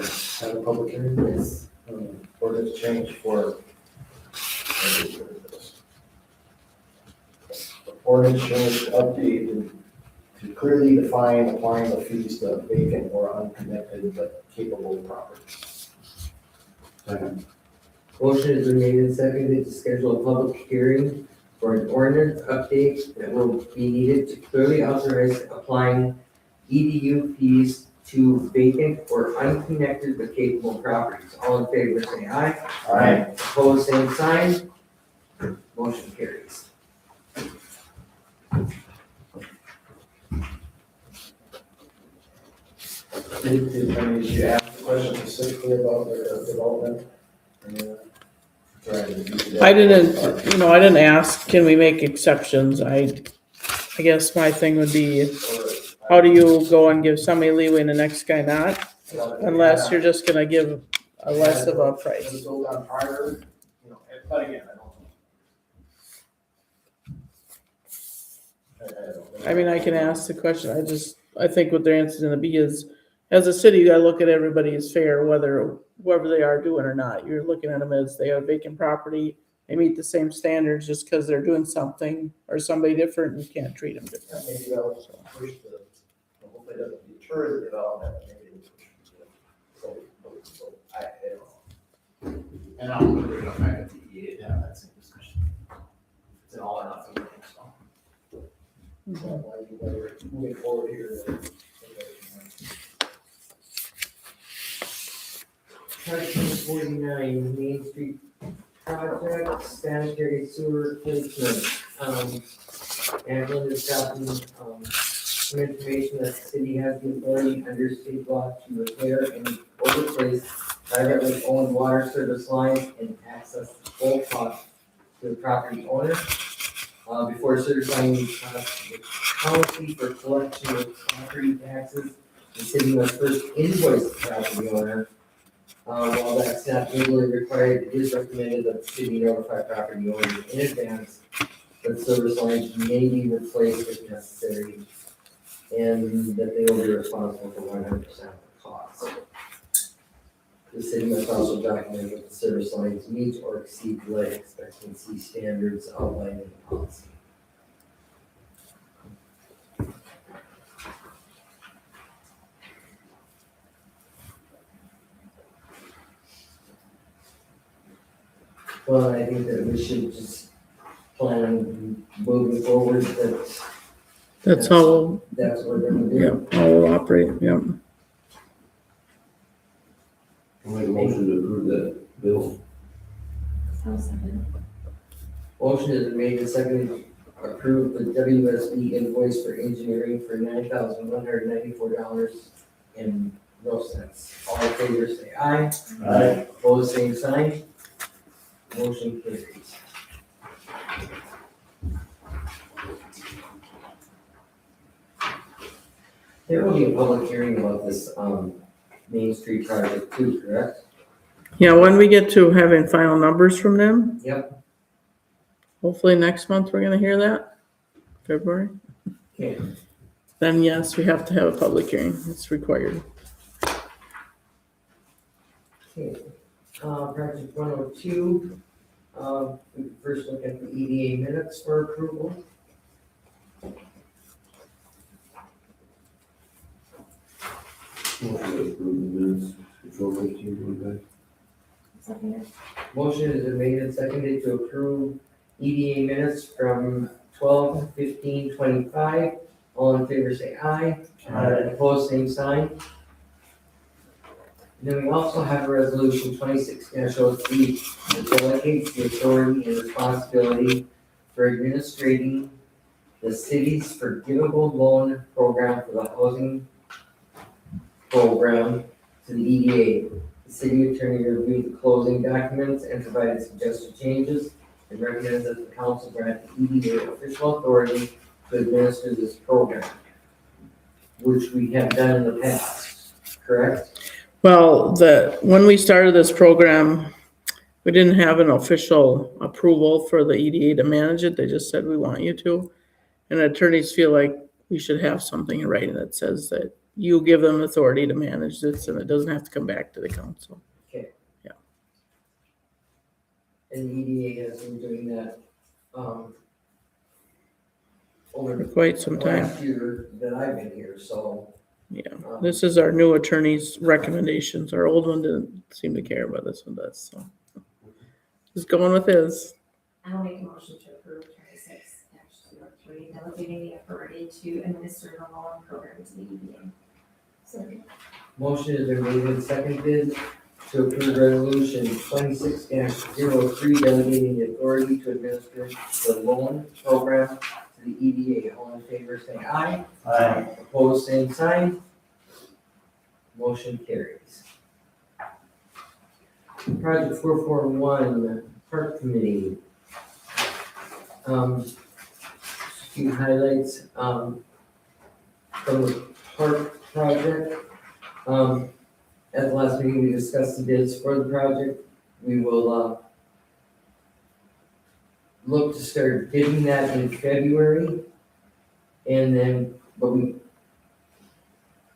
have a public hearing? Yes. Ordinance change for. Ordinance change to update and to clearly define applying the fees to vacant or unconnected but capable properties. Second. Motion has been made and seconded to schedule a public hearing for an ordinance update that will be needed to clearly authorize applying EDU fees to vacant or unconnected but capable properties. All in favor, say aye. Aye. Opposed, same sign. Motion carries. Did you ask the question specifically about their development? I didn't, I didn't ask, can we make exceptions? I guess my thing would be, how do you go and give somebody leeway and the next guy not? Unless you're just gonna give a less of a price. It's built on prior, but again, I don't know. I mean, I can ask the question, I think what their answer's gonna be is, as a city, you gotta look at everybody as fair, whoever they are doing or not. You're looking at them as they have vacant property, they meet the same standards just because they're doing something, or somebody different, you can't treat them different. Maybe that was push hopefully it doesn't deter the development, but maybe it push so I don't know. And I'll bring it up back at the EDA to have that same discussion. It's an all or nothing thing, so. Whether we're moving forward here. Section 49, Main Street project, sanitary sewer placement. Angela has gotten, some information that the city has the authority under state law to repair and or replace privately owned water service lines and access full cost to the property owner. Before certifying these costs to the county for collection of property taxes, the city must first invoice the property owner. While that's not legally required, it is recommended that the city notify property owners in advance that service lines may be replaced if necessary, and that they will be responsible for 100% of the cost. The city must also document that the service lines meet or exceed life expectancy standards outlined in the policy. Well, I think that we should just plan on moving forward, That's how, that's what we're gonna yeah, do. how we'll operate, yeah. I'll make a motion to approve that bill. Motion is made and seconded to approve the WSB invoice for engineering for $9,194 and no cents. All in favor, say aye. Aye. Opposed, same sign. Motion carries. There will be a public hearing about this, Main Street project too, correct? Yeah, when we get to having final numbers from them, Yep. hopefully next month we're gonna hear that, February. Okay. Then yes, we have to have a public hearing, it's required. Okay. Project 102, we first look at the EDA minutes for approval. Motion to approve the minutes, control 15, Motion has been made and seconded to approve EDA minutes from 12/15/25. All in favor, say aye. Opposed, same sign. Then we also have a resolution 26-03 that delegates the authority and responsibility for administrating the city's forgivable loan program for the housing program to the EDA. The city attorney reviewed the closing documents and provided suggested changes and recommends that the council grant the EDA official authority to administer this program, which we have done in the past, correct? Well, when we started this program, we didn't have an official approval for the EDA to manage it, they just said, we want you to. And attorneys feel like we should have something in writing that says that you give them authority to manage this and it doesn't have to come back to the council. And the EDA has been doing that, over For quite some the time. last year that I've been here, so. Yeah, this is our new attorney's recommendations. Our old one didn't seem to care, but this one does, so. Just going with his. I'll make a motion to approve 26-03, delegating the authority to administer the loan program to the EDA. Motion has been made and seconded to approve resolution 26-03, delegating the authority to administer the loan program to the EDA. All in favor, say aye. Aye. Opposed, same sign. Motion carries. Project 441, Park Committee. A few highlights, from the park project. At the last meeting, we discussed the bids for the project. We will, look to start bidding that in February. And then, but we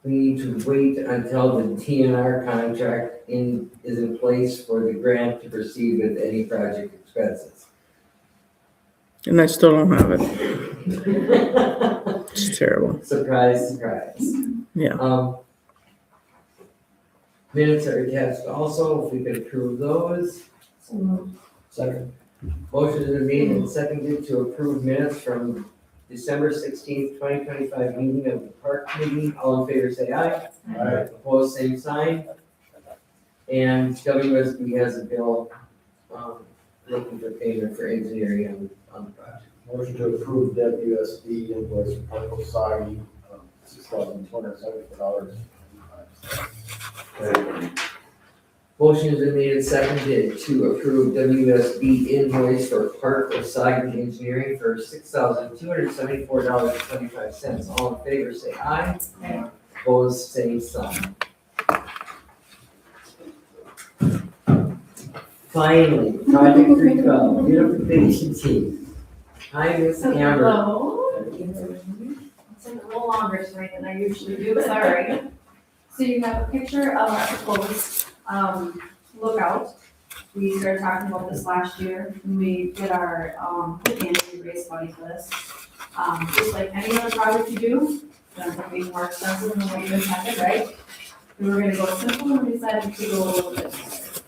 need to wait until the TNR contract is in place for the grant to proceed with any project expenses. And I still don't have it. It's terrible. Surprise, surprise. Yeah. Minutes are attached also, if we could approve those. Second. Motion has been made and seconded to approve minutes from December 16th, 2025 meeting of the Park Committee. All in favor, say aye. Aye. Opposed, same sign. And WSB has a bill, looking for payment for engineering on the project. Motion to approve WSB invoice for Park Osakis, $6,274. Motion has been made and seconded to approve WSB invoice for Park Osakis Engineering for $6,274.25. All in favor, say aye. Aye. Opposed, same sign. Finally, Project 312, beautification team. Hi, Ms. Amber. Hello. It's a little longer tonight than I usually do, sorry. So you have a picture of our proposed lookout. We started talking about this last year, when we did our, and we raised money for this. Just like any other project you do, ends up being more expensive than what you intended, right? We were gonna go simple and we decided to go a little bit bigger.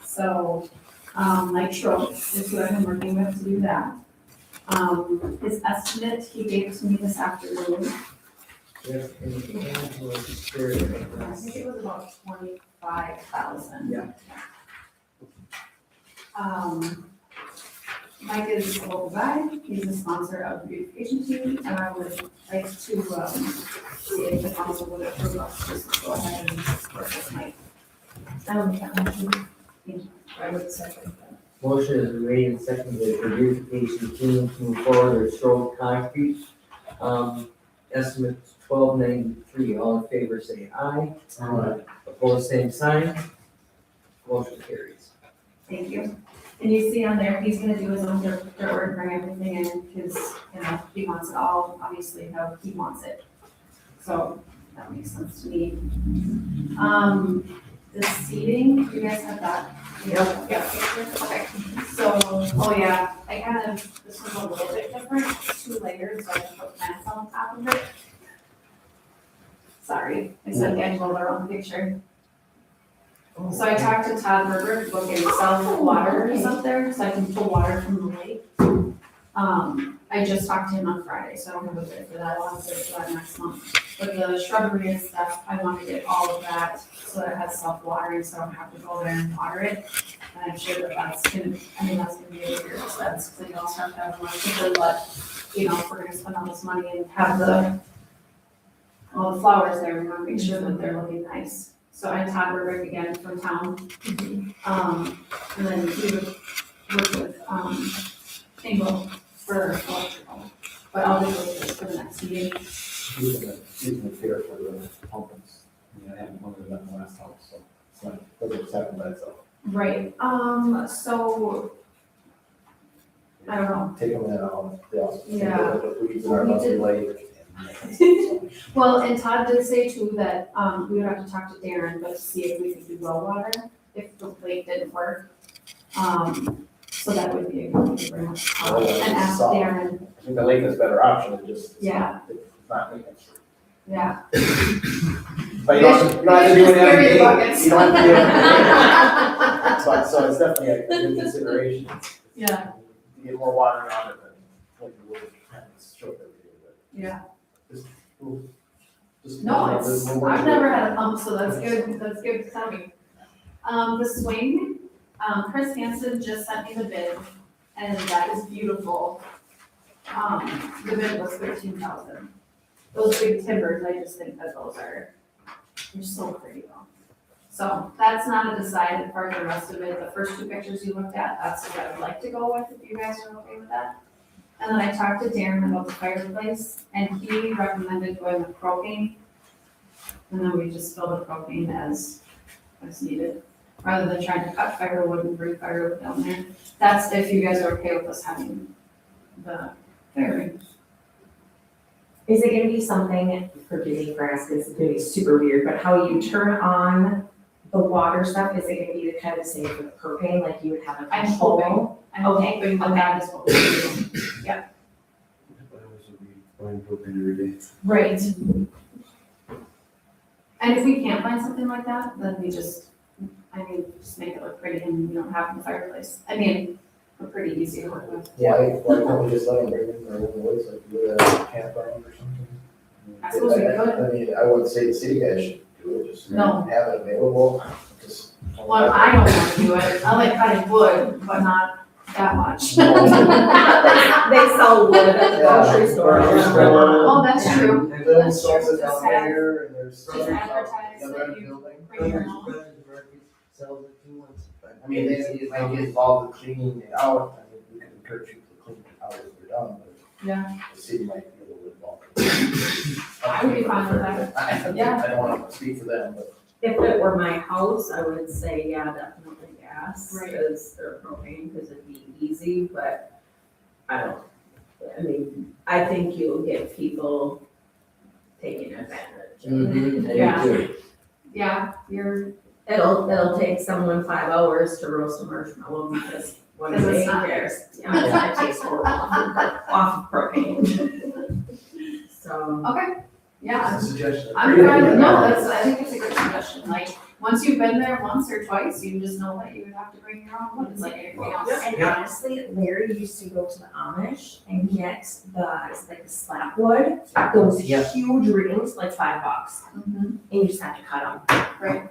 So, Mike Schrock is who I've been working with to do that. His estimate, he gave to me this afternoon. Yeah, and Angela is very I think it was about 25,000. Yeah. Mike is a local guy, he's a sponsor of the beautification team, and I would like to, see if the council would approve us, just to go ahead and work with Mike. That would be fun. I would second that. Motion is made and seconded for beautification team to move forward with Stroke Concrete. Estimate 1293, all in favor say aye. Opposed, same sign. Motion carries. Thank you. And you see on there, he's gonna do his own dirt work, bring everything in, because, he wants it all, obviously, how he wants it. So, that makes sense to me. The seating, you guys have that? Yeah. Okay, so, oh yeah, I kind of, this one's a little bit different, it's 2 layers, so I can put plants on top of it. Sorry, I sent Angela the wrong picture. So I talked to Todd Herbert, about getting self-water up there, so I can pull water from the lake. I just talked to him on Friday, so I don't have a bid for that, I'll have a bid for that next month. But the shrubbery and stuff, I want to get all of that, so that it has self-watering, so I don't have to go there and water it. And I'm sure that that's gonna, that's gonna be a bigger expense, because you also have to have money to let, if we're gonna spend all this money and have all the flowers there, we wanna make sure that they're looking nice. So I Todd Burbick again from town. And then he would work with, Engel for electrical. But I'll do this for the next meeting. Using the fair for the pumpkins. I haven't wondered that in the last house, so it's not, doesn't happen by itself. Right, so, I don't know. Take them out, they also. Yeah. The weeds in our lovely lake. Well, and Todd did say too that, we would have to talk to Darren, but to see if we could do well water, if the lake didn't work. So that would be a good thing to bring up, and ask Darren, I think the lake is a better option than just. Yeah. It's not maintenance. yeah. But you don't have to do it every day. Buckets. You don't have to do it every day. So it's definitely a good consideration. Yeah. To get more water out of it than what you would have to show every day, but. Yeah. Just No, there's it's, more I've to never it. had a pump, so that's good to tell me. The swing, Chris Hansen just sent me the bid, and that is beautiful. The bid was 13,000. Those big timbers, I just think that they're so pretty though. So that's not a decided part of the rest of it. The first 2 pictures you looked at, that's what I would like to go with, if you guys are okay with that. And then I talked to Darren about the fireplace, and he recommended going with propane. And then we just fill the propane as needed, rather than trying to cut firewood and bring firewood down there. That's if you guys are okay with us having the fire. Is it gonna be something, forgive me for asking, this is gonna be super weird, but how you turn on the water stuff, is it gonna be the kind of same for the propane, like you would have a I'm control? hoping, I'm Okay, hoping that that is what we're doing. Right. And if we can't find something like that, then we just make it look pretty and we don't have the fireplace. We're pretty easy to work with. Why don't we just let them bring in their own woods, like with a campground or something? I suppose we could. I wouldn't say the city guys should do it, just No. have it available, just. Well, I don't want to do it. I like cutting wood, but not that much. They sell wood at the grocery store. Oh, that's true. Little That's stores true. down there, and there's. Just advertise Yeah, that right, you building. bring your own. Sells it too once. I mean, they might get involved with cleaning it out, we can encourage you to clean it out as they're done, but. Yeah. The city might be a little bit involved. I would be fine with that. Yeah. I don't want to speak for them, but. If it were my house, I would say, yeah, definitely gas, Right. because or propane, because it'd be easy, but I think you'll get people taking advantage of it. Mm-hmm, I Yeah. do too. Yeah, it'll take someone 5 hours to roast a marshmallow because one Because day it's not cares. Yeah, it's gonna taste horrible off of propane. So, Okay, yeah, That's a suggestion. I'm fine, no, I think it's a good suggestion, like, once you've been there once or twice, you just know that you would have to bring your own ones, like anything else. And honestly, Larry used to go to the Amish and get it's like the slap wood, those Yeah. huge rings, like $5, Mhm. and you just have to cut them. Right.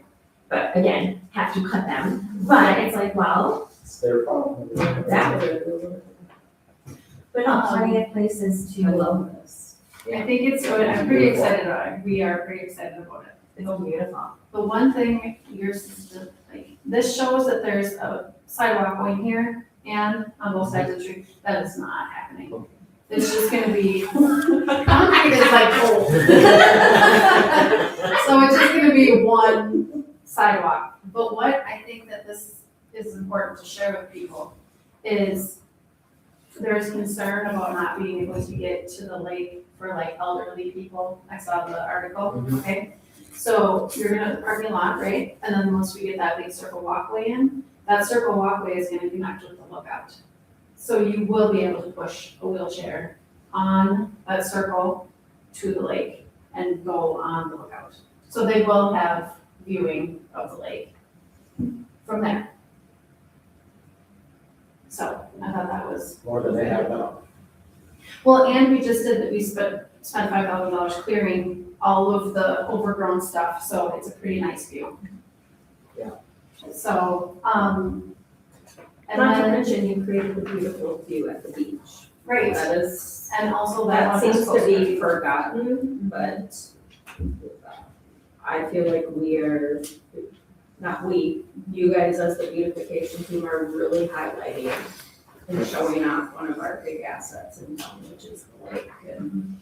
But again, have to cut them, but it's like, well, It's their problem. but no, plenty of places I to. love this. I think it's good, I'm pretty excited about it, we are pretty excited about it. It's beautiful. The one thing, yours is just like, this shows that there's a sidewalk going here and on both sides of the street, that is not happening. It's just gonna be, concrete is like gold. So it's just gonna be one sidewalk. But what I think that this is important to share with people is there's concern about not being able to get to the lake for like elderly people. I saw the article, okay? So you're gonna parking lot, right? And then once we get that big circle walkway in, that circle walkway is gonna connect with the lookout. So you will be able to push a wheelchair on that circle to the lake and go on the lookout. So they will have viewing of the lake from there. So I thought that was, More than they have now. well, and we just did that, we spent $5,000 clearing all of the overgrown stuff, so it's a pretty nice view. Yeah. So, and Not to then, mention you created a beautiful view at the beach. right, That is, and also that one is seems to closer. be forgotten, but I feel like we are, not we, you guys as the beautification team are really highlighting and showing off one of our big assets in town, which is the lake. And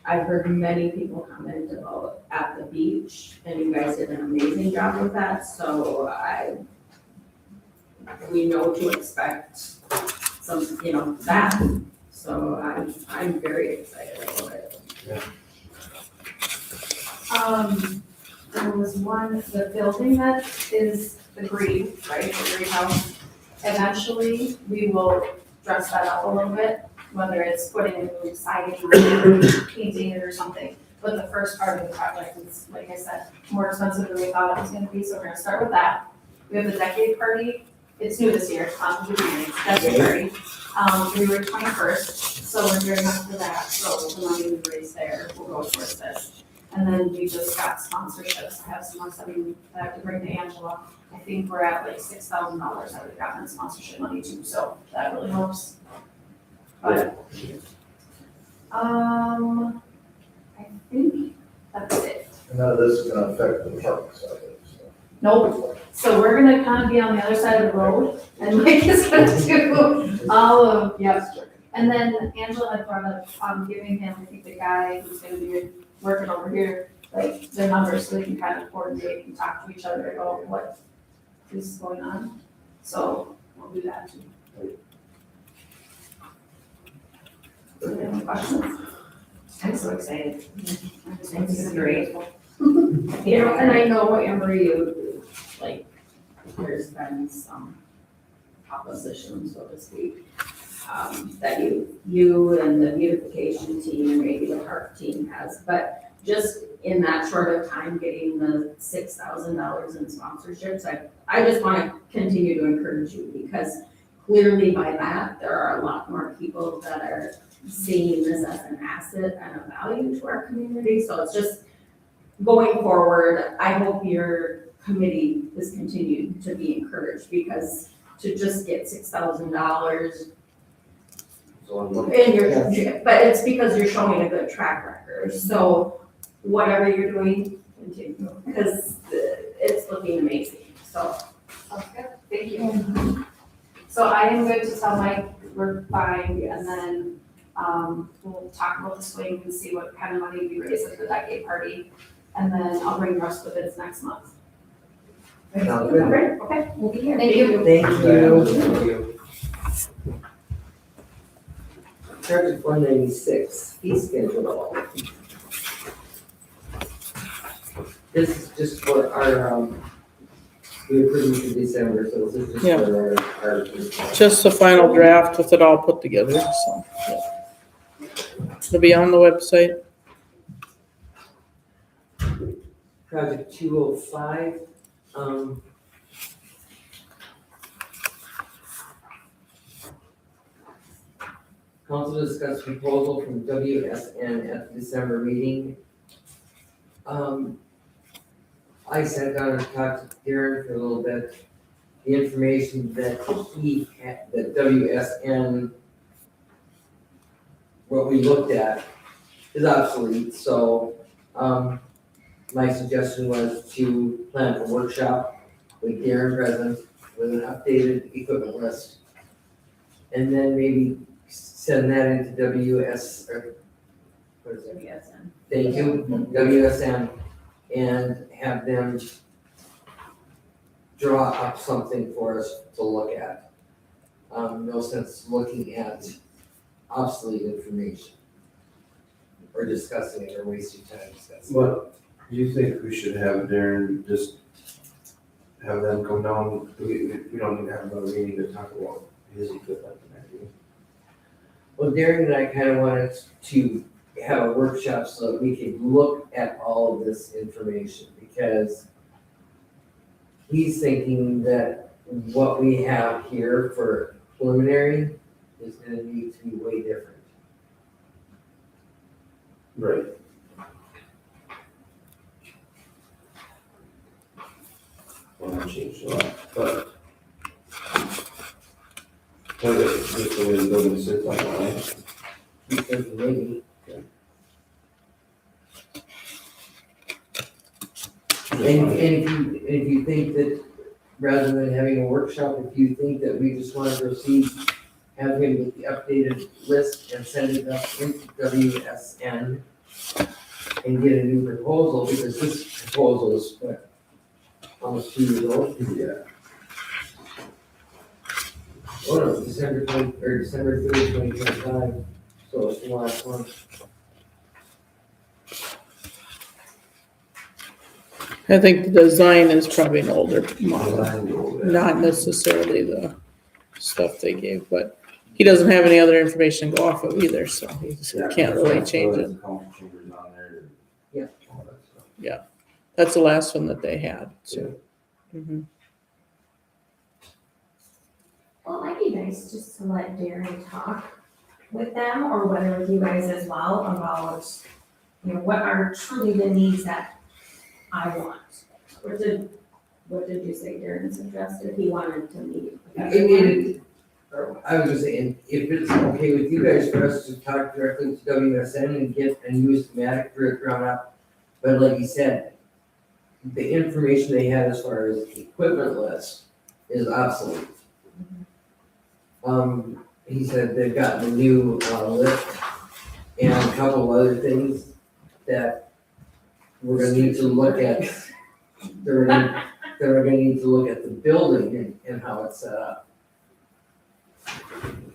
I've heard many people comment about at the beach, and you guys did an amazing job with that, so we know to expect some, that. So I'm very excited about it. There was one, the building that is the green, right, the greenhouse. Eventually, we will dress that up a little bit, whether it's putting new siding on it, painting it or something. But the first part of the project is, like I said, more expensive than we thought it was gonna be, so we're gonna start with that. We have the decade party, it's new this year, it's not the beginning, decade party. February 21st, so we're gearing up for that, so the money we raise there will go towards this. And then we just got sponsorships, I have some more something that I have to bring to Angela. I think we're at like $6,000 that we've gotten in sponsorship money too, so that really helps. But, I think that's it. And none of this is gonna affect the park side of it, so. Nope, so we're gonna kind of be on the other side of the road, and Mike is gonna do all of, yep. And then Angela had brought up, giving him, I think the guy who's gonna be working over here, like, the numbers, so they can kind of coordinate and talk to each other about what is going on. So, we'll do that too. Do you have any questions? I'm so excited. This is great. And I know, Emery, there's been some opposition, so to speak, that you and the beautification team and maybe the park team has, but just in that short of time, getting the $6,000 in sponsorships, I just want to continue to encourage you, because clearly by that, there are a lot more people that are seeing this as an asset and a value to our community. So it's just going forward, I hope your committee is continued to be encouraged, because to just get $6,000 and but it's because you're showing a good track record. So whatever you're doing, continue, because it's looking amazing, so. Okay, thank you. So I am good to tell Mike we're fine, and then, we'll talk about the swing and see what kind of money we raise at the decade party. And then I'll bring the rest of the bids next month. Sounds good. Okay, we'll be here. Thank you. Thank you. Chapter 496, fee schedule. This is just for our We approved it in December, so this is just Yeah. for our. Just the final draft with it all put together, so, yeah. It'll be on the website. Project 205, council discussed proposal from WSN at the December meeting. I sat down and talked to Darren for a little bit. The information that he had, that WSN, what we looked at is obsolete, so, my suggestion was to plan a workshop with Darren present, with an updated equipment list. And then maybe send that into WS, or, what is it? WSN. Thank you, WSM, and have them draw up something for us to look at. No sense looking at obsolete information or discussing it or wasting time discussing it. But do you think we should have Darren just have them come down? We don't need to have another meeting to talk about his equipment and everything. Well, Darren and I kind of wanted to have a workshop so that we could look at all of this information, because he's thinking that what we have here for preliminary is gonna need to be way different. Right. Well, that changed a lot, but. But it's just the way the building sits like that. He says maybe. And if you think that, rather than having a workshop, if you think that we just want to proceed, have him get the updated list and send it up into WSN and get a new proposal, because this proposal is what, almost 2 years old? Yeah. Oh no, December 3rd, 2025, so it's the last one. I think the design is probably an older model, Not not necessarily the stuff they gave, but he doesn't have any other information to go off of either, so he just can't really change it. Yeah. That's the last one that they had, so. Mhm. Well, it might be nice just to let Darren talk with them, or whether with you guys as well, about, you know, what are truly the needs that I want. What did you say Darren suggested? He wanted to meet with I everyone? mean, I was just saying, if it's okay with you guys for us to talk directly to WSN and get a new schematic for it drawn up, but like you said, the information they had as far as equipment list is obsolete. He said they've gotten a new lift and a couple of other things that we're gonna need to look at. They're gonna need to look at the building and how it's set up.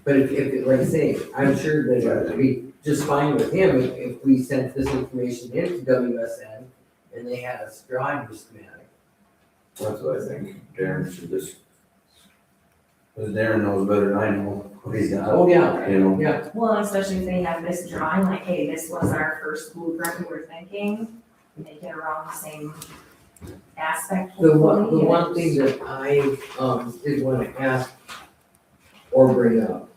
But if, like I say, I'm sure that it would be just fine with him if we sent this information into WSN and they had us drawing the schematic. That's what I think. Darren should just. Because Darren knows better than I know what he's got. Oh, yeah, You know. yeah. Well, especially if they have this drawing, like, hey, this was our first blueprint we were thinking, make it around the same aspect. The hopefully, and one thing that I, did want to ask or bring up.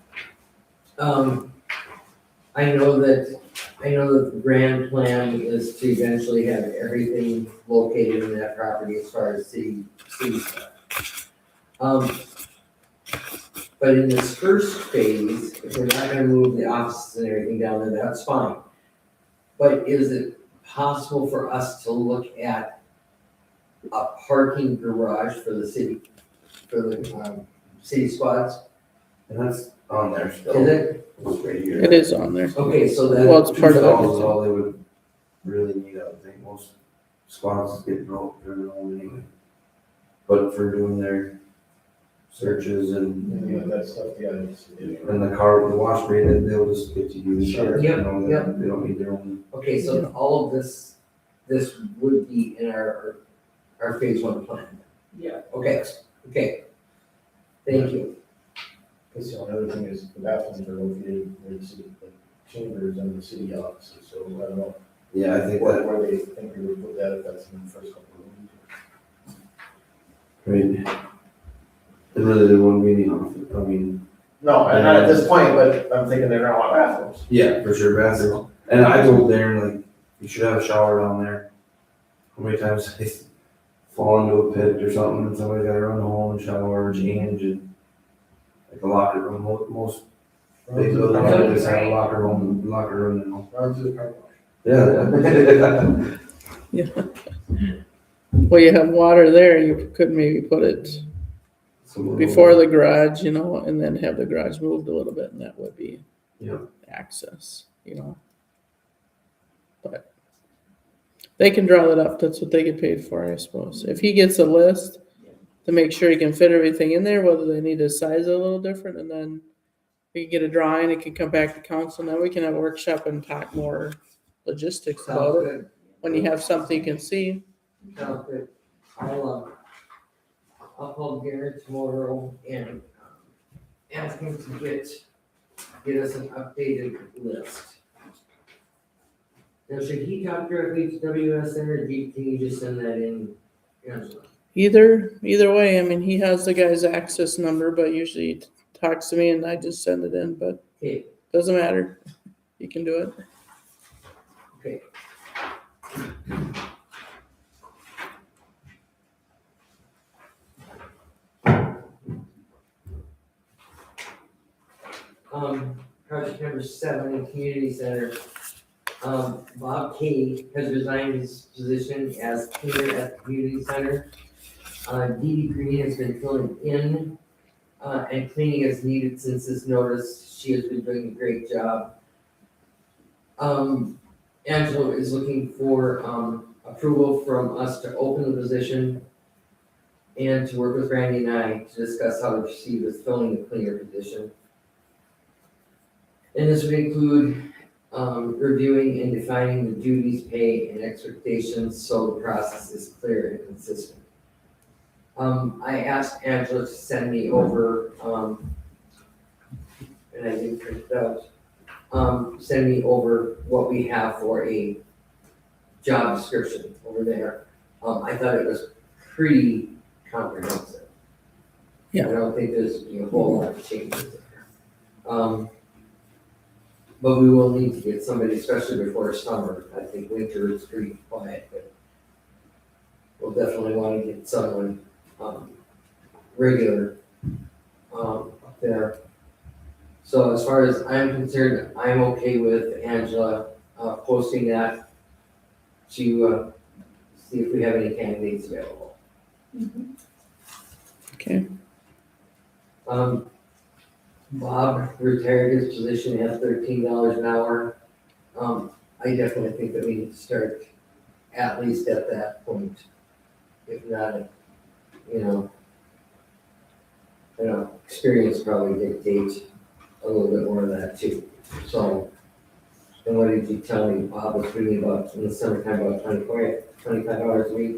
I know that the grand plan is to eventually have everything located in that property as far as city stuff. But in this first phase, if we're not gonna move the offices and everything down there, that's fine. But is it possible for us to look at a parking garage for the city, city squads? And that's on there still. Is it? It's right here. It is on there. Okay, so that. Well, it's part of All is it. all they would really need, I would think. Most squads get driven home anyway. But for doing their searches and That stuff, yeah, and the car, the wash bay, then they'll just get to use. Sure. it, Yep, you know, yep. They don't need their own. Okay, so all of this would be in our phase one plan. Yeah. Okay, okay. Thank you. Because the other thing is the bathrooms are located where the city, the chambers and the city offices, so I don't know Yeah, I think where they think we would put that if that's in the first couple of rooms. right. And really there wouldn't be any office, I mean, No, and not at this point, but I'm thinking they're gonna want bathrooms. yeah, for sure, bathroom. And I told Darren, like, you should have a shower down there. How many times I fall into a pit or something and somebody's gotta run home and shower or change and like a locker room, most big buildings like this have a locker room now. Run to the car wash. Yeah. Well, you have water there, you could maybe put it before the garage, you know, and then have the garage moved a little bit, and that would be Yeah. access, you know. But they can draw that up, that's what they get paid for, I suppose. If he gets a list to make sure he can fit everything in there, whether they need to size it a little different, and then we can get a drawing, it can come back to council, now we can have a workshop and talk more logistics Sounds about it. good. When you have something you can see. Sounds good. I'll call Garrett tomorrow and ask him to get us an updated list. Now, should he talk directly to WSN or can you just send that in, Angela? Either way, I mean, he has the guy's access number, but usually he talks to me and I just send it in, but Okay, doesn't matter. You can do it. okay. Project number 7 in community center. Bob K has resigned his position as cleaner at the community center. Dee Dee Green has been filling in, and cleaning as needed since this notice. She has been doing a great job. Angela is looking for, approval from us to open the position and to work with Randy and I to discuss how to proceed with filling the cleaner position. And this would include reviewing and defining the duties, pay, and expectations so the process is clear and consistent. I asked Angela to send me over, and I didn't print it out, send me over what we have for a job description over there. I thought it was pretty comprehensive. Yeah. I don't think there's a whole lot of changes there. But we will need to get somebody, especially before summer. I think winter is pretty quiet, but we'll definitely want to get someone, regular, up there. So as far as I'm concerned, I'm okay with Angela, posting that to, see if we have any candidates available. Okay. Bob retired his position at $13 an hour. I definitely think that we need to start at least at that point. If not, experience probably dictates a little bit more of that too. So, and what did you tell me? Bob was really about, in the summertime, about 25 hours a week.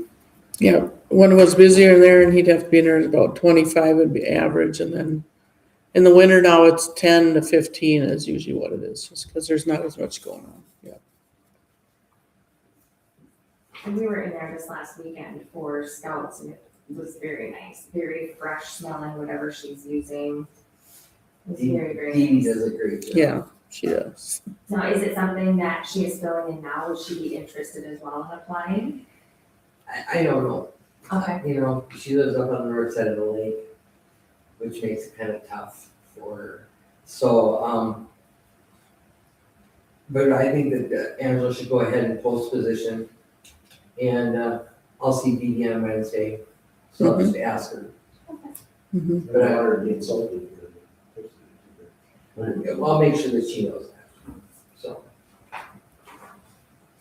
Yeah, when it was busier in there and he'd have to be in there, about 25 would be average, and then in the winter now it's 10 to 15 is usually what it is, just because there's not as much going on. Yeah. And we were in there this last weekend for scouts and it was very nice, very fresh smelling, whatever she's using. It was very, very Dee nice. does a great job. Yeah, she does. Now, is it something that she is filling in now? Would she be interested as well in applying? I don't know. Okay. She lives up on the north side of the lake, which makes it kind of tough for her. So, but I think that Angela should go ahead and post position. And I'll see Dee Dee on Wednesday, so I'll just ask her. Mhm. But I wanted to be insulted. I'll make sure that she knows that. So.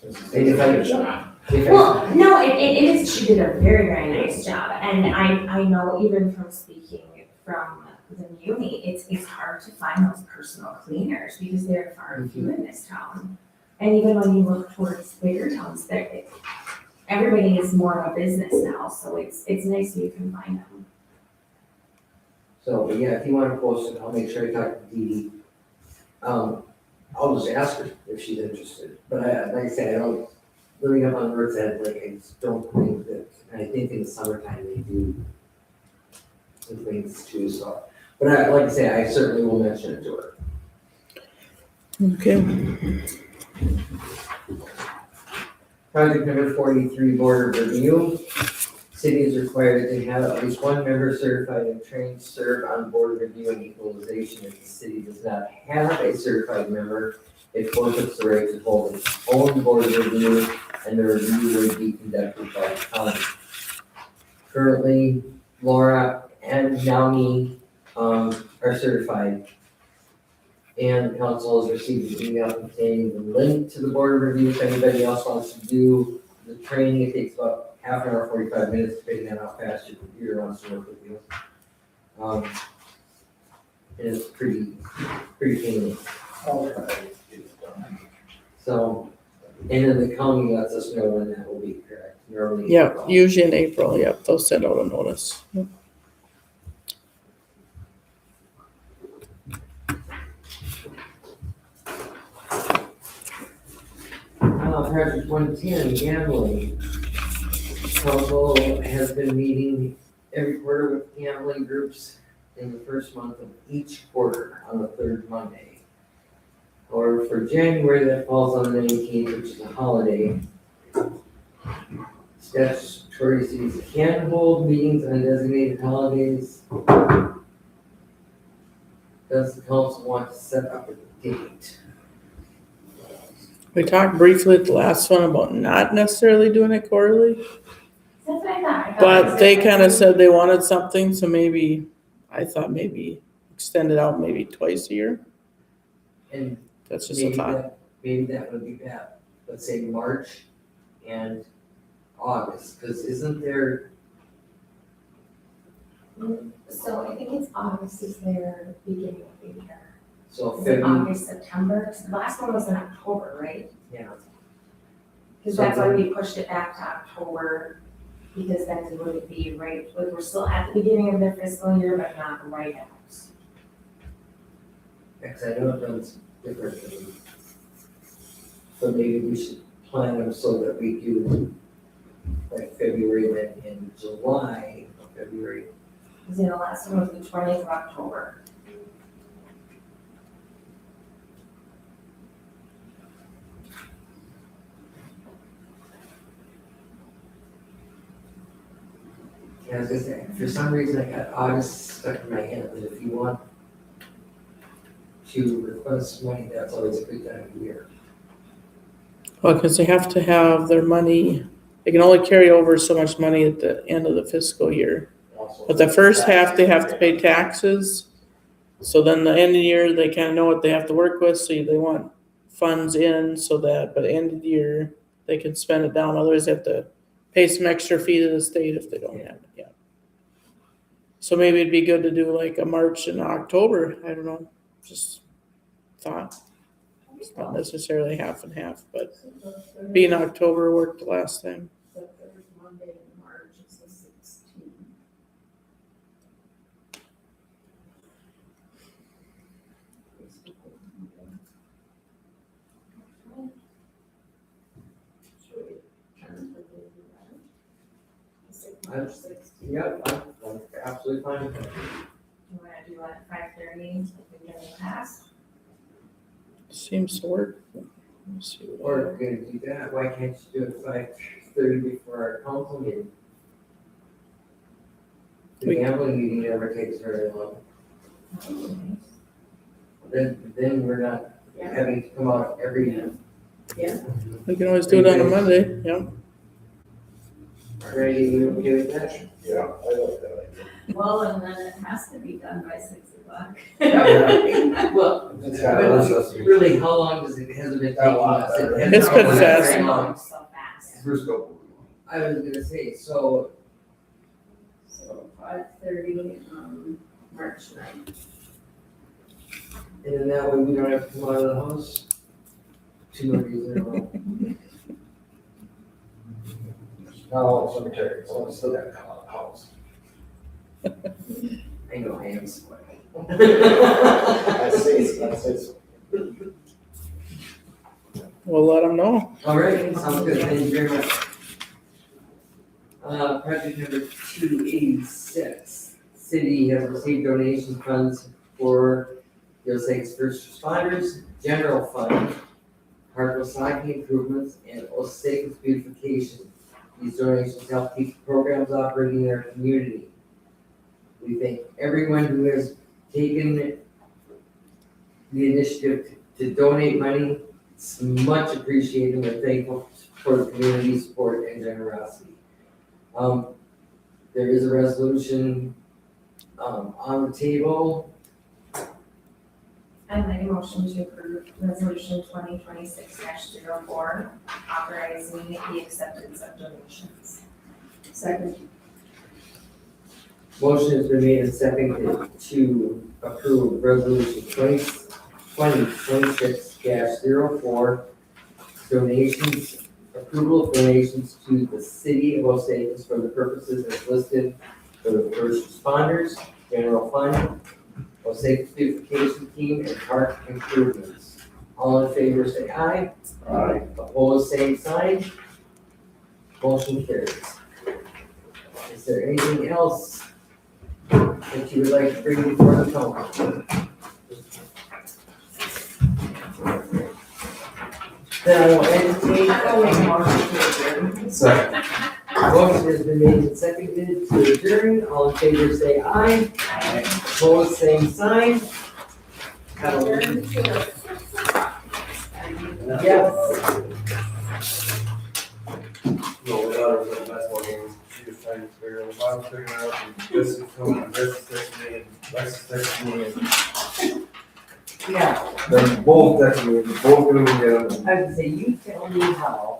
It's a job. Well, no, it is, she did a very, very nice job, and I know even from speaking from the uni, it's hard to find those personal cleaners, because they're far and few in this town. And even when you look towards bigger towns, everybody is more of a business now, so it's nice you can find them. So, but yeah, if you wanna post it, I'll make sure I talk to Dee Dee. I'll just ask her if she's interested, but like I said, I don't, living up on Earth's End, like, I just don't think that, and I think in the summertime they do some things too, so. But like I say, I certainly will mention it to her. Okay. Project number 43, board review. City is required to have at least one member certified and trained to serve on board review and equalization. If the city does not have a certified member, it forfeits the right to hold its own board review, and the review would be conducted by the county. Currently, Laura and now me are certified. And the council has received an email containing the link to the board review. If anybody else wants to do the training, it takes about half an hour, 45 minutes, depending on how fast your computer wants to work with you. And it's pretty painless. So, and then the county lets us know when that will be correct. Normally. Yeah, usually in April, yep, they'll send out a notice. Project 110, gambling. Council has been meeting every quarter with gambling groups in the first month of each quarter on the third Monday. Or for January, that falls on the 19th, which is a holiday. Statutory cities can hold meetings on designated holidays. Does the council want to set up a date? We talked briefly at the last one about not necessarily doing it quarterly, That's what I thought. but they kind of said they wanted something, so maybe, I thought maybe extend it out maybe twice a year. And That's just a thought. maybe that would be bad. Let's say March and August, because isn't there, So I think it's August is their beginning of the year. so Is it February, August, September? 'Cause the last one was in October, right? yeah. Because that's why we pushed it back to October, because then it wouldn't be right, like, we're still at the beginning of their fiscal year, but not right out. Because I know it runs differently. So maybe we should plan them so that we do like February, then in July, or February. Because the last one was the 20th of October. Yeah, I was gonna say, for some reason I got August stuck in my head, but if you want to request money, that's always a good time of year. Well, because they have to have their money, they can only carry over so much money at the end of the fiscal year. Also, But the first half, they have to pay taxes. So then the end of the year, they kind of know what they have to work with, so they want funds in so that by the end of the year, they can spend it down. Otherwise, they have to pay some extra fee to the state if they don't have it yet. So maybe it'd be good to do like a March and October, I don't know, just thought. It's not necessarily half and half, but being October worked the last time. The third Monday in March is the 16th. Yep, I'm absolutely fine with that. You wanna do it at 5:30, like we did in the past? Seems to work. Let's see what Or if we're gonna do that, why can't you do it 5:30 before our council meeting? The We- gambling meeting never takes very long. Then we're not Yeah. having to come out every, we can always do it on a Monday, yeah. ready, you okay with that? Yeah, I like that idea. Well, and then it has to be done by 6 o'clock. Well, It's kind of necessary. really, how long has it been taking us? It It's been hasn't fast. very long. So fast. First couple. I was gonna say, so, So 5:30 on March 9th. and then that way we don't have to come out of the house 2 days in a row. No, cemetery, so I still gotta come out of the house. I know, I am sweating. I say so. We'll let them know. All right, sounds good, thank you very much. Project number 286, city has received donation funds for the Osakis first responders, general fund, Park Osaki improvements, and Osakis beautification. These donations help keep programs operating in our community. We thank everyone who has taken the initiative to donate money. It's much appreciated. We're thankful for the community support and generosity. There is a resolution on the table. I'd like a motion to approve resolution 2026-04, authorizing the acceptance of donations. Second. Motion has been made and seconded to approve resolution 2026-04, donations, approval of donations to the city of Osakis for the purposes as listed for the first responders, general fund, Osakis beautification team, and park improvements. All in favor, say aye. Aye. Opposed, same sign. Motion carries. Is there anything else that you would like to bring before the council? Then I will entertain. I'll make a motion to adjourn. Second. Motion has been made and seconded to adjourn. All in favor, say aye. Opposed, same sign. Have a- Yes. No, my daughter was at basketball games. She was trying to figure out, I was figuring out, and this is coming, and this is texting me, and this is texting me, and Yeah, they're both texting me, they're both gonna be together. I would say you tell me how